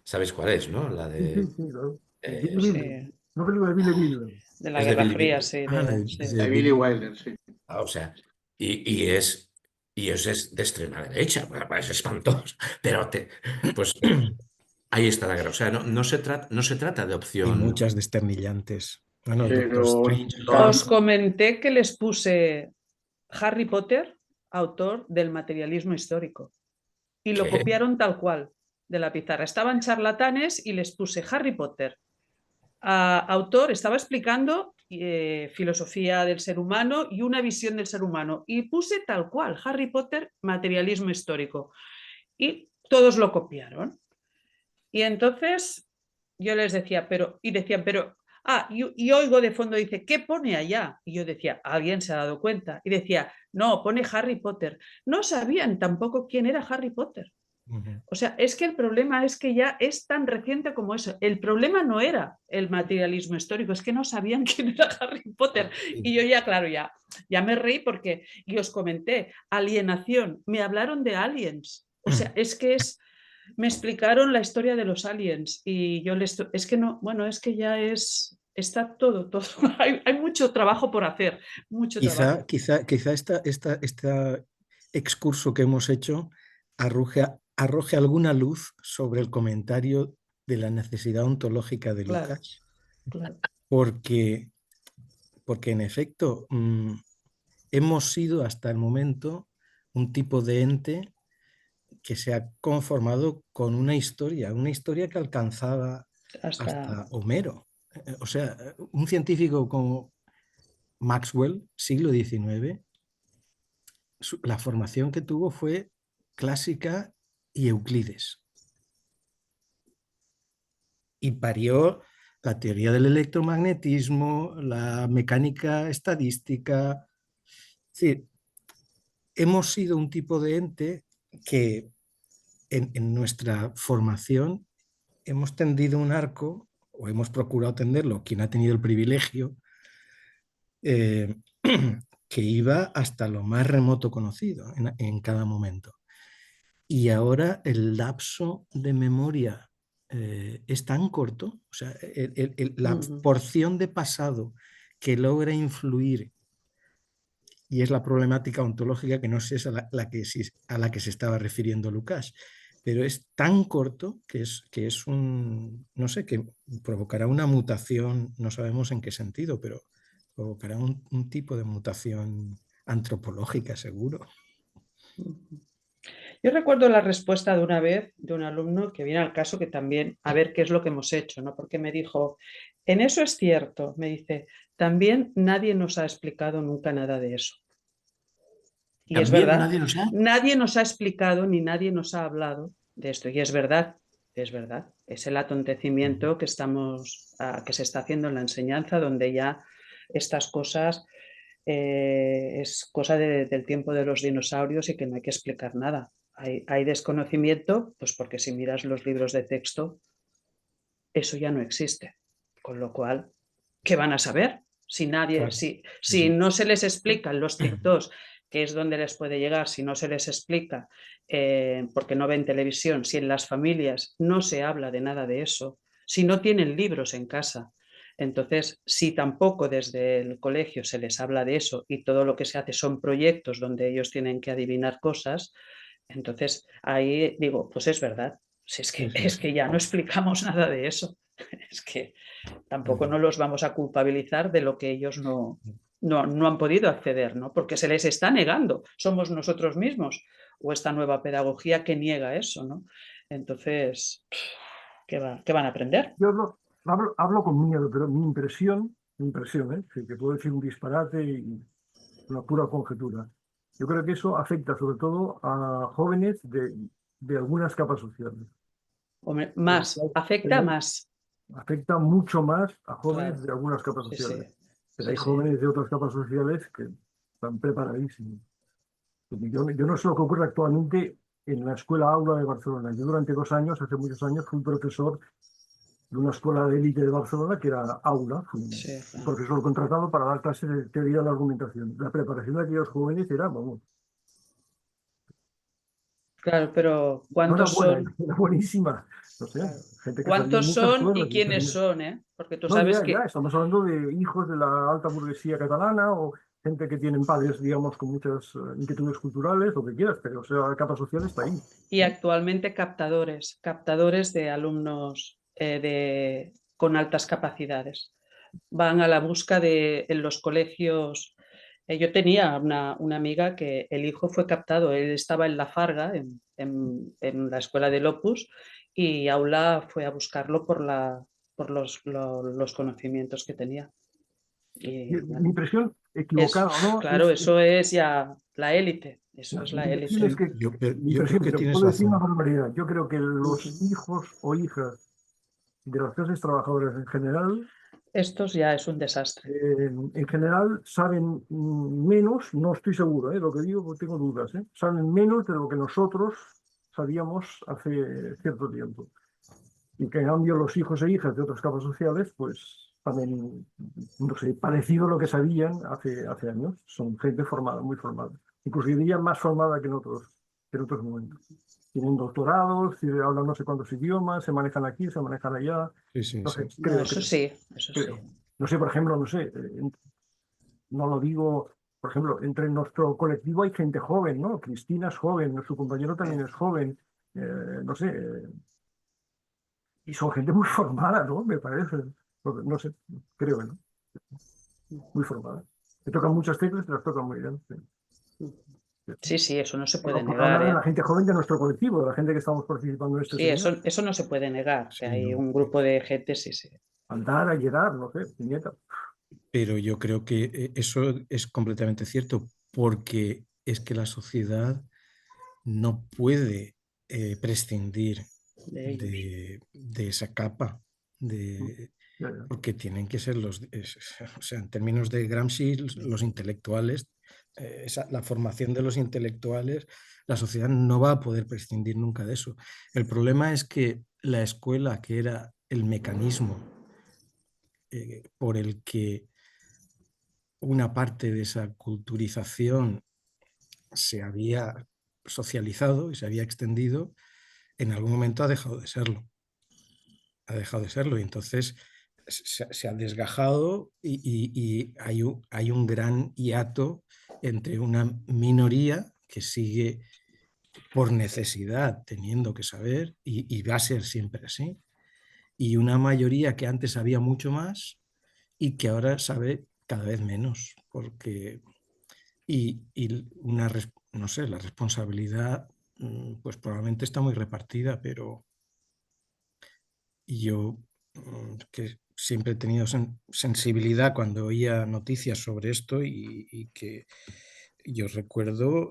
¿Sabes cuál es, no? La Sí, sí, de... sí, claro. eh, Billy Wilder. Sí, Una película de Billy Wilder. de la es de Guerra Billy Fría, Wilder. sí, La sí. de De Billy Billy. Wilder, sí. O sea, y es de extrema derecha, bueno, es espantoso, pero pues ahí está la guerra. O sea, no se trata de Hay opción. muchas desternillantes. Bueno, el Doctor Pero Strange Os tam- Lord. comenté que les puse Harry Potter, autor del materialismo histórico, y lo ¿Qué? copiaron tal cual de la pizarra. Estaban charlatanes y les puse Harry Potter. Autor estaba explicando filosofía del ser humano y una visión del ser humano. Y puse tal cual, Harry Potter, materialismo histórico. Y todos lo copiaron. Y entonces yo les decía, y decían, y oigo de fondo, dice, ¿qué pone allá? Y yo decía, alguien se ha dado cuenta. Y decía, no, pone Harry Potter. No sabían tampoco quién era Harry Potter. O sea, es que el problema es que ya es tan reciente como eso. El problema no era el materialismo histórico, es que no sabían quién era Harry Potter. Y yo ya, claro, ya me reí porque, y os comenté, alienación, me hablaron de aliens. O sea, me explicaron la historia de los aliens y es que no, bueno, es que ya está todo. Hay mucho trabajo por hacer, mucho trabajo. Quizá este excurso que hemos hecho arroje alguna luz sobre el comentario de la necesidad ontológica de Claro, Lucas, claro. porque en efecto hemos sido hasta el momento un tipo de ente que se ha conformado con una historia que alcanzaba Hasta, hasta Homero. O sea, un científico como Maxwell, siglo XIX, la formación que tuvo fue clásica y Euclides. Y parió la teoría del electromagnetismo, la mecánica estadística. Es decir, hemos sido un tipo de ente que en nuestra formación hemos tendido un arco, o hemos procurado tenderlo, quien ha tenido el privilegio, que iba hasta lo más remoto conocido en cada momento. Y ahora el lapso de memoria es tan corto, o sea, la porción de pasado que logra influir, y es la problemática ontológica que no sé si a la que se estaba refiriendo Lucas, pero es tan corto que es no sé, que provocará una mutación, no sabemos en qué sentido, pero provocará un tipo de mutación antropológica seguro. Yo recuerdo la respuesta de una vez de un alumno que viene al caso que también, a ver qué es lo que hemos hecho, ¿no? Porque me dijo, en eso es cierto, me dice, también nadie nos ha explicado nunca nada de eso. Y es También verdad, nadie lo sabe. nadie nos ha explicado ni nadie nos ha hablado de esto. Y es verdad, es el atontecimiento que se está haciendo en la enseñanza, donde ya estas cosas es cosa del tiempo de los dinosaurios y que no hay que explicar nada. Hay desconocimiento, pues porque si miras los libros de texto, eso ya no existe. Con lo cual, ¿qué van a saber? Si Claro. si no se les explican los TikToks que es donde les puede llegar si no se les explica, porque no ven televisión, si en las familias no se habla de nada de eso, si no tienen libros en casa. Entonces, si tampoco desde el colegio se les habla de eso y todo lo que se hace son proyectos donde ellos tienen que adivinar cosas, entonces ahí digo, pues es verdad, si es que, Sí, sí. es que ya no explicamos nada de eso. Es que tampoco no los vamos a culpabilizar de lo que ellos no han podido acceder, ¿no? Porque se les está negando. Somos nosotros mismos o esta nueva pedagogía que niega eso, ¿no? Entonces, ¿qué van a aprender? Yo hablo con miedo, pero mi impresión, que puedo decir un disparate y una pura conjetura. Yo creo que eso afecta sobre todo a jóvenes de algunas capas sociales. Hombre, Pero más, afecta más. afecta mucho más a jóvenes Claro. de algunas capas Sí, sociales. sí. Pero Sí, hay sí. jóvenes de otras capas sociales que están preparadísimos. Yo no sé lo que ocurre actualmente en la escuela aula de Barcelona. Yo durante 2 años, hace muchos años, fui profesor de una escuela de élite de Barcelona que era aula. Fui Sí, un claro. profesor contratado para dar clases de teoría de la argumentación. La preparación de aquellos jóvenes era, vamos, Claro, pero no era ¿cuántos buena, son? era buenísima. No sé, Claro. gente que sabía ¿Cuántos muchas son cosas. y quiénes son, eh? Porque tú No, sabes ya, que estamos hablando de hijos de la alta burguesía catalana o gente que tienen padres, digamos, con muchas inquietudes culturales, lo que quieras, pero o sea, la capa social está ahí. y actualmente captadores de alumnos con altas capacidades. Van a la busca en los colegios. Yo tenía una amiga que el hijo fue captado, él estaba en La Farga, en la escuela del Opus, y Aula fue a buscarlo por los conocimientos que tenía. Y Mi bueno, impresión, equivocada o no, claro, eso es ya la élite, eso es mi la impresión es élite. que, mi Yo creo impresión, que pero tienes puedo decir una razón. barbaridad, yo creo que los Ujú. hijos o hijas de las clases trabajadoras Esto ya es un desastre. en general saben menos, no estoy seguro, lo que digo porque tengo dudas, saben menos de lo que nosotros sabíamos hace cierto tiempo. Y que en cambio los hijos e hijas de otras capas sociales, pues también, no sé, parecido a lo que sabían hace años. Son gente formada, muy formada. Incluso diría más formada que en otros momentos. Tienen doctorados, hablan no sé cuántos idiomas, se manejan aquí, se manejan allá. Sí, sí, No sí. sé, No, eso sí, eso sí. creo. No sé, por ejemplo, no sé, no lo digo, por ejemplo, entre nuestro colectivo hay gente joven, ¿no? Cristina es joven, su compañero también es joven, no sé, y son gente muy formada, ¿no? Me parece. No sé, creo, ¿no? Muy formada. Te tocan muchas teclas, te las tocan muy bien. Sí, sí, eso no se puede Por negar, hablar de la ¿eh? gente joven de nuestro colectivo, de la gente que estamos participando en este Sí, seminario. eso no se puede negar, que Sí, hay no. un grupo de gente, sí, sí. Andar, a llegar, no sé, nieta. Pero yo creo que eso es completamente cierto, porque es que la sociedad no puede prescindir De ellos. de esa capa, Ya, ya. porque tienen que ser o sea, en términos de Gramsci, los intelectuales, la formación de los intelectuales, la sociedad no va a poder prescindir nunca de eso. El problema es que la escuela, que era el mecanismo por el que una parte de esa culturización se había socializado y se había extendido, en algún momento ha dejado de serlo. Ha dejado de serlo y entonces se ha desgajado y hay un gran hiato entre una minoría que sigue por necesidad teniendo que saber y va a ser siempre así, y una mayoría que antes sabía mucho más y que ahora sabe cada vez menos, porque no sé, la responsabilidad pues probablemente está muy repartida, pero yo que siempre he tenido sensibilidad cuando oía noticias sobre esto y que yo recuerdo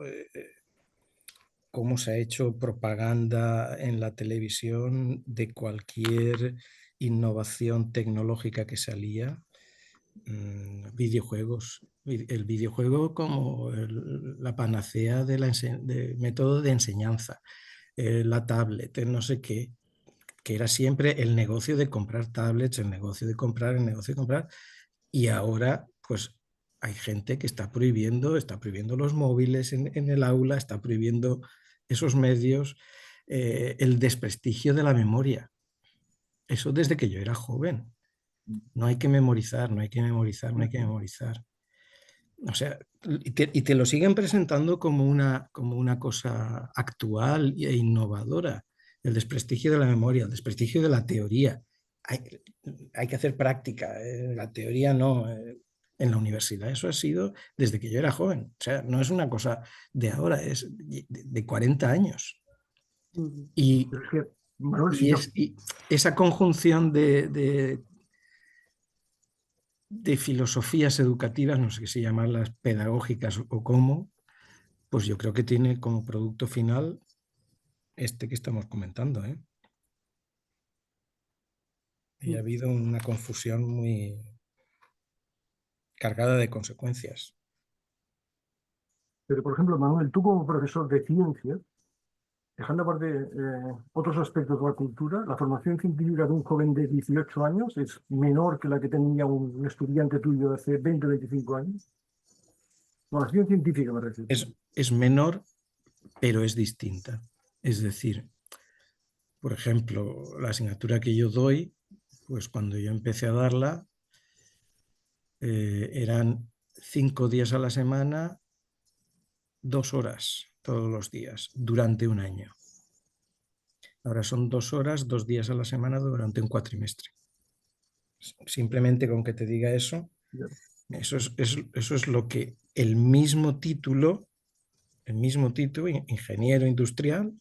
cómo se ha hecho propaganda en la televisión de cualquier innovación tecnológica que salía. Videojuegos, el videojuego como la panacea de método de enseñanza, la tablet, el no sé qué, que era siempre el negocio de comprar tablets, el negocio de comprar, y ahora pues hay gente que está prohibiendo los móviles en el aula, está prohibiendo esos medios, el desprestigio de la memoria. Eso desde que yo era joven. No hay que memorizar, no hay que memorizar, no hay que memorizar. O sea, y te lo siguen presentando como una cosa actual e innovadora. El desprestigio de la memoria, el desprestigio de la teoría. Hay que hacer práctica, la teoría no. En la universidad eso ha sido desde que yo era joven. O sea, no es una cosa de ahora, es de 40 años. Y, Pero es que, Manuel, y esa conjunción de filosofías educativas, no sé si llamarlas pedagógicas o cómo, pues yo creo que tiene como producto final este que estamos comentando, ¿eh? Y ha habido una confusión muy cargada de consecuencias. Pero, por ejemplo, Manuel, tú como profesor de ciencia, dejando aparte otros aspectos de la cultura, la formación científica de un joven de 18 años es menor que la que tenía un estudiante tuyo de hace 20 o 25 años. Formación científica me refiero. Es menor, pero es distinta. Es decir, por ejemplo, la asignatura que yo doy, pues cuando yo empecé a darla, eran 5 días a la semana, 2 horas todos los días, durante un año. Ahora son 2 horas, 2 días a la semana durante un cuatrimestre. Simplemente con que te diga eso, eso es lo que el mismo título, ingeniero industrial,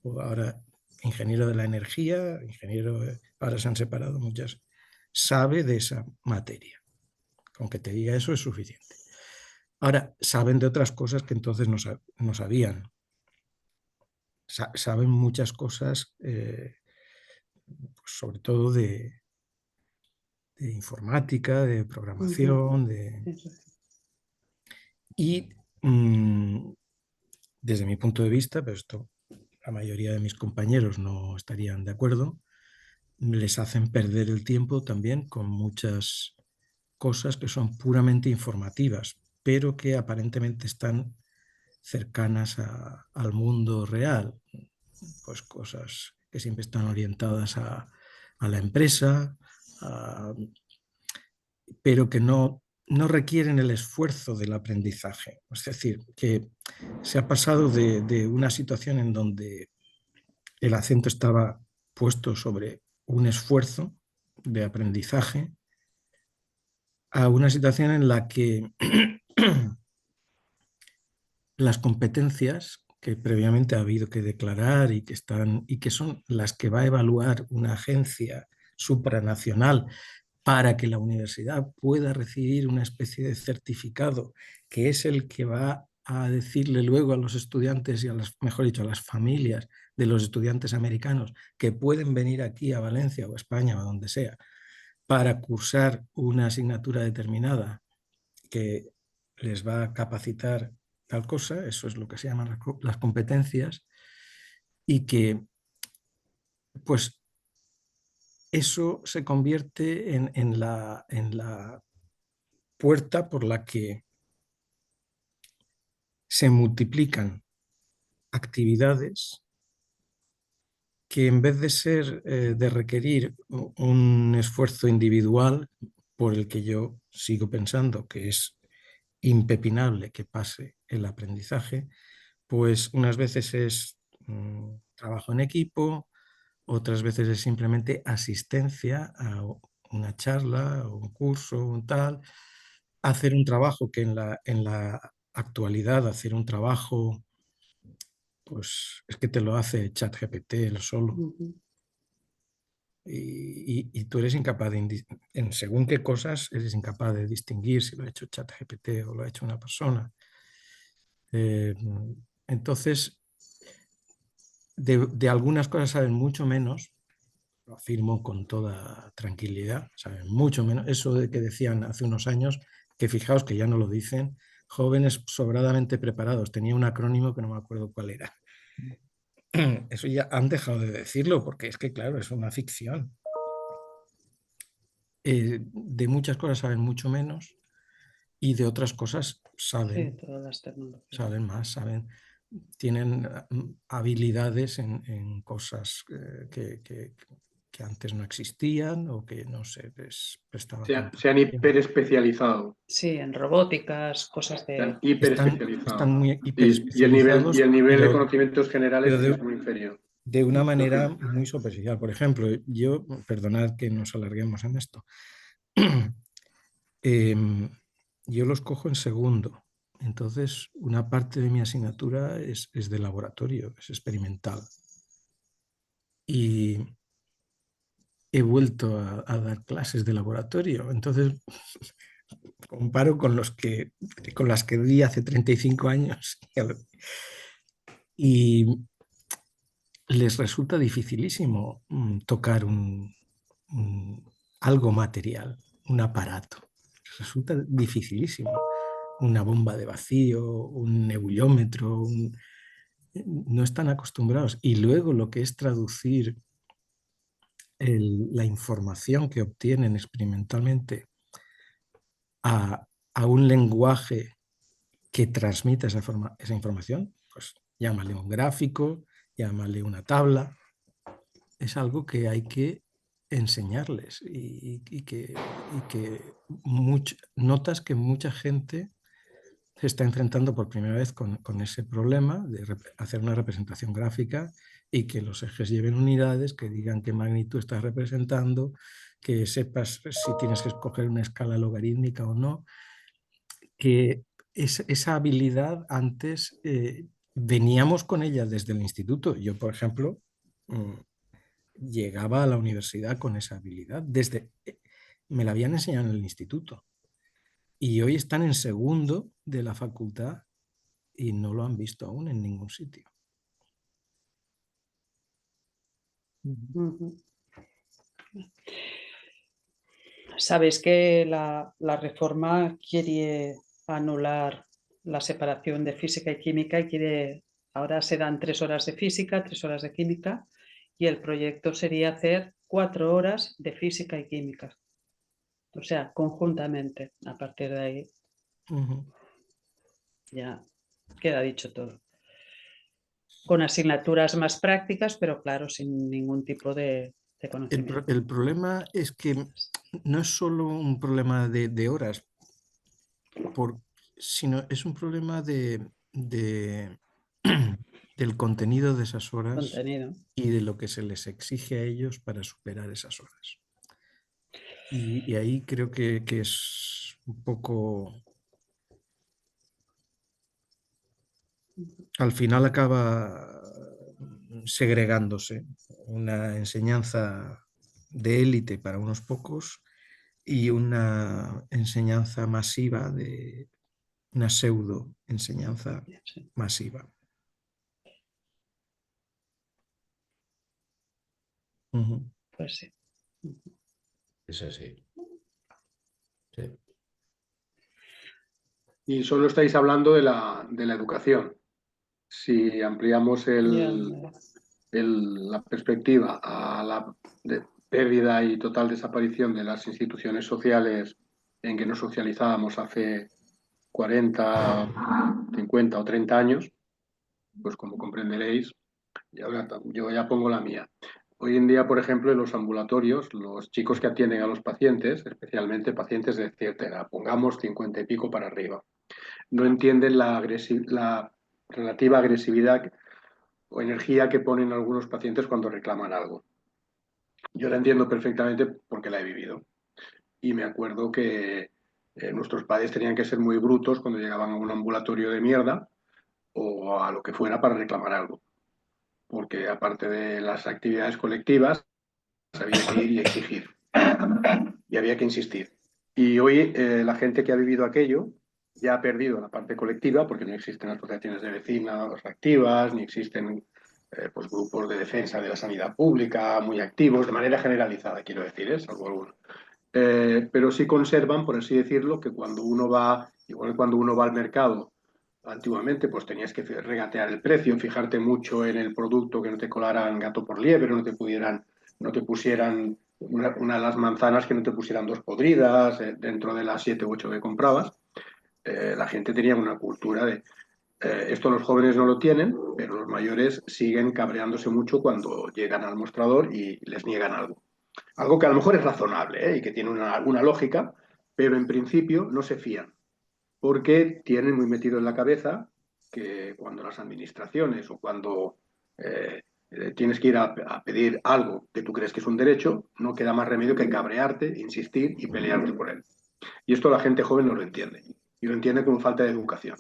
o ahora ingeniero de la energía, ahora se han separado muchas, sabe de esa materia. Con que te diga eso es suficiente. Ahora, saben de otras cosas que entonces no sabían. Saben muchas cosas, pues sobre todo de informática, de programación, y desde mi punto de vista, pero esto la mayoría de mis compañeros no estarían de acuerdo, les hacen perder el tiempo también con muchas cosas que son puramente informativas, pero que aparentemente están cercanas al mundo real. Pues cosas que siempre están orientadas a la empresa, pero que no requieren el esfuerzo del aprendizaje. Es decir, que se ha pasado de una situación en donde el acento estaba puesto sobre un esfuerzo de aprendizaje a una situación en la que las competencias que previamente ha habido que declarar y que son las que va a evaluar una agencia supranacional para que la universidad pueda recibir una especie de certificado que es el que va a decirle luego a los estudiantes y mejor dicho, a las familias de los estudiantes americanos que pueden venir aquí a Valencia o a España o a donde sea para cursar una asignatura determinada que les va a capacitar tal cosa, eso es lo que se llaman las competencias, y que pues eso se convierte en la puerta por la que se multiplican actividades que en vez de ser de requerir un esfuerzo individual, por el que yo sigo pensando que es impepinable que pase el aprendizaje, pues unas veces es trabajo en equipo, otras veces es simplemente asistencia a una charla o un curso, un tal, hacer un trabajo que en la actualidad, hacer un trabajo, pues es que te lo hace ChatGPT él solo. Y tú eres incapaz en según qué cosas eres incapaz de distinguir si lo ha hecho ChatGPT o lo ha hecho una persona. Entonces, de algunas cosas saben mucho menos, lo afirmo con toda tranquilidad, saben mucho menos. Eso de que decían hace unos años, que fijaos que ya no lo dicen, jóvenes sobradamente preparados. Tenía un acrónimo que no me acuerdo cuál era. Eso ya han dejado de decirlo porque es que, claro, es una ficción. De muchas cosas saben mucho menos y de otras cosas saben, Sí, todas las tecnologías. saben más, tienen habilidades en cosas que antes no existían o que no se les prestaba Se tanto. han hiperespecializado. Sí, en robóticas, cosas Se han de... hiperespecializado. Están muy Y el nivel hiperespecializados, de pero conocimientos generales pero es muy inferior. de una manera muy superficial. Por ejemplo, yo, perdonad que nos alarguemos en esto, yo los cojo en segundo. Entonces, una parte de mi asignatura es de laboratorio, es experimental. Y he vuelto a dar clases de laboratorio. Entonces, comparo con las que di hace 35 años y les resulta dificilísimo tocar algo material, un aparato. Les resulta dificilísimo. Una bomba de vacío, un nebulómetro, no están acostumbrados. Y luego lo que es traducir la información que obtienen experimentalmente a un lenguaje que transmita esa información, pues llámale un gráfico, llámale una tabla, es algo que hay que enseñarles y que notas que mucha gente se está enfrentando por primera vez con ese problema de hacer una representación gráfica y que los ejes lleven unidades, que digan qué magnitud estás representando, que sepas si tienes que escoger una escala logarítmica o no, que esa habilidad antes veníamos con ella desde el instituto. Yo, por ejemplo, llegaba a la universidad con esa habilidad. Me la habían enseñado en el instituto. Y hoy están en segundo de la facultad y no lo han visto aún en ningún sitio. Ujú. Sabéis que la reforma quiere anular la separación de física y química y ahora se dan 3 horas de física, 3 horas de química y el proyecto sería hacer 4 horas de física y química. O sea, conjuntamente. A partir de ahí ya queda dicho todo. Con asignaturas más prácticas, pero claro, sin ningún tipo de conocimiento. El problema es que no es solo un problema de horas, sino es un problema del contenido de esas horas Contenido. y de lo que se les exige a ellos para superar esas horas. Y ahí creo que es un poco... Al final acaba segregándose una enseñanza de élite para unos pocos y una enseñanza masiva de una pseudo enseñanza masiva. Pues sí. Es así. Sí. Y solo estáis hablando de la educación. Si ampliamos la perspectiva a la pérdida y total desaparición de las instituciones sociales en que nos socializábamos hace 40, 50 o 30 años, pues como comprenderéis, yo ya pongo la mía. Hoy en día, por ejemplo, en los ambulatorios, los chicos que atienden a los pacientes, especialmente pacientes de cierta edad, pongamos 50 y pico para arriba, no entienden la relativa agresividad o energía que ponen algunos pacientes cuando reclaman algo. Yo la entiendo perfectamente porque la he vivido. Y me acuerdo que nuestros padres tenían que ser muy brutos cuando llegaban a un ambulatorio de mierda o a lo que fuera para reclamar algo. Porque aparte de las actividades colectivas, había que ir y exigir. Y había que insistir. Y hoy la gente que ha vivido aquello ya ha perdido la parte colectiva porque no existen asociaciones de vecinos activas, ni existen pues grupos de defensa de la sanidad pública muy activos, de manera generalizada, quiero decir, salvo algunos. Pero sí conservan, por así decirlo, que cuando uno va, igual cuando uno va al mercado, antiguamente pues tenías que regatear el precio, fijarte mucho en el producto, que no te colaran gato por liebre, no te pusieran una de las manzanas, que no te pusieran 2 podridas dentro de las 7 u 8 que comprabas. la gente tenía una cultura de... esto los jóvenes no lo tienen, pero los mayores siguen cabreándose mucho cuando llegan al mostrador y les niegan algo. Algo que a lo mejor es razonable, y que tiene una lógica, pero en principio no se fían, porque tienen muy metido en la cabeza que cuando las administraciones o cuando tienes que ir a pedir algo que tú crees que es un derecho, no queda más remedio que cabrearte, insistir y pelearte por él. Y esto la gente joven no lo entiende, y lo entiende como falta de educación.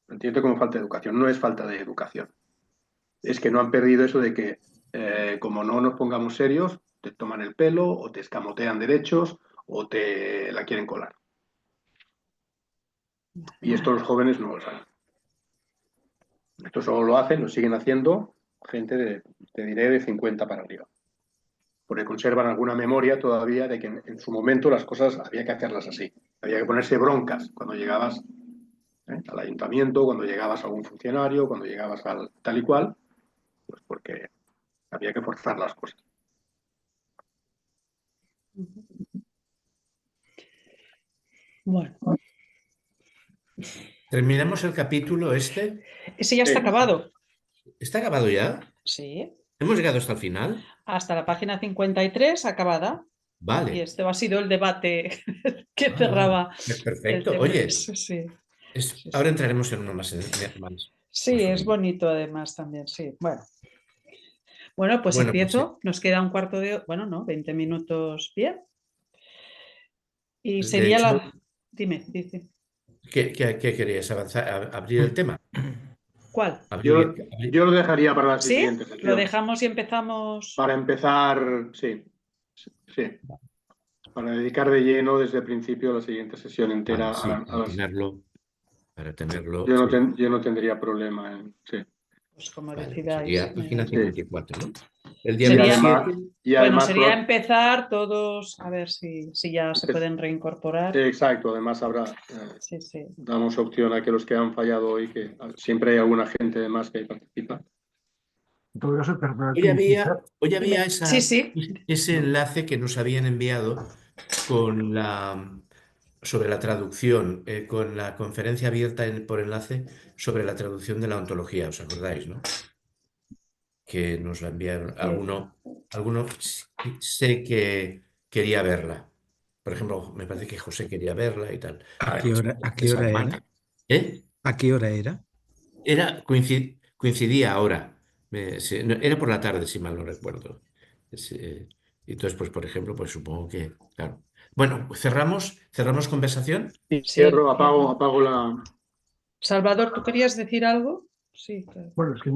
Lo entiende como falta de educación, no es falta de educación. Es que no han perdido eso de que como no nos pongamos serios, te toman el pelo o te escamotean derechos o te la quieren colar. Y esto los jóvenes no lo saben. Esto solo lo hacen, lo siguen haciendo gente te diré, de 50 para arriba. Porque conservan alguna memoria todavía de que en su momento las cosas había que hacerlas así. Había que ponerse broncas cuando llegabas al ayuntamiento, cuando llegabas a algún funcionario, cuando llegabas al tal y cual, pues porque había que forzar las cosas. Bueno, ¿Terminamos el capítulo este? ese ya está acabado. ¿Está acabado ya? Sí, ¿Hemos llegado hasta el final? hasta la página 53 acabada. Y Vale. este ha sido el debate que Ah, cerraba es el perfecto. tema. Oye, Sí. ahora entraremos en uno más. Sí, es bonito. bonito además también, sí. Bueno, pues Bueno, empiezo. Nos queda un cuarto de... Bueno, no, 20 minutos bien. Y de sería hecho, la... Dime, dice. ¿qué querías avanzar? ¿Abrir el tema? ¿Cuál? Yo lo dejaría para la ¿Sí? siguiente sesión. ¿Lo dejamos y empezamos? Para empezar, sí. Para dedicar de lleno desde el principio a la siguiente sesión entera. Sí, para tenerlo. Yo no tendría problema en... Sí. Pues como Vale, pues decidáis. sería página Sí. 54, ¿no? El día Sería- 27. Y Bueno, además, sería empezar todos, a ver si ya se pueden reincorporar. exacto, además habrá... Sí. damos opción a que los que han fallado hoy, que siempre hay alguna gente de más que participa. En todo caso, perdona, Hoy había Sí. ese enlace que nos habían enviado sobre la traducción, con la conferencia abierta por enlace sobre la traducción de la ontología, ¿os acordáis, no? Que nos la enviaron. Alguno sé que quería verla. Por ejemplo, me parece que José quería verla y tal. ¿A qué hora era? ¿Eh? ¿A qué hora era? Coincidía ahora. Era por la tarde, si mal no recuerdo. Entonces, pues, por ejemplo, pues supongo que, claro. Bueno, ¿cerramos conversación? Y Sí. cierro, apago la... Salvador, ¿tú querías decir algo? Sí, claro. Bueno, es que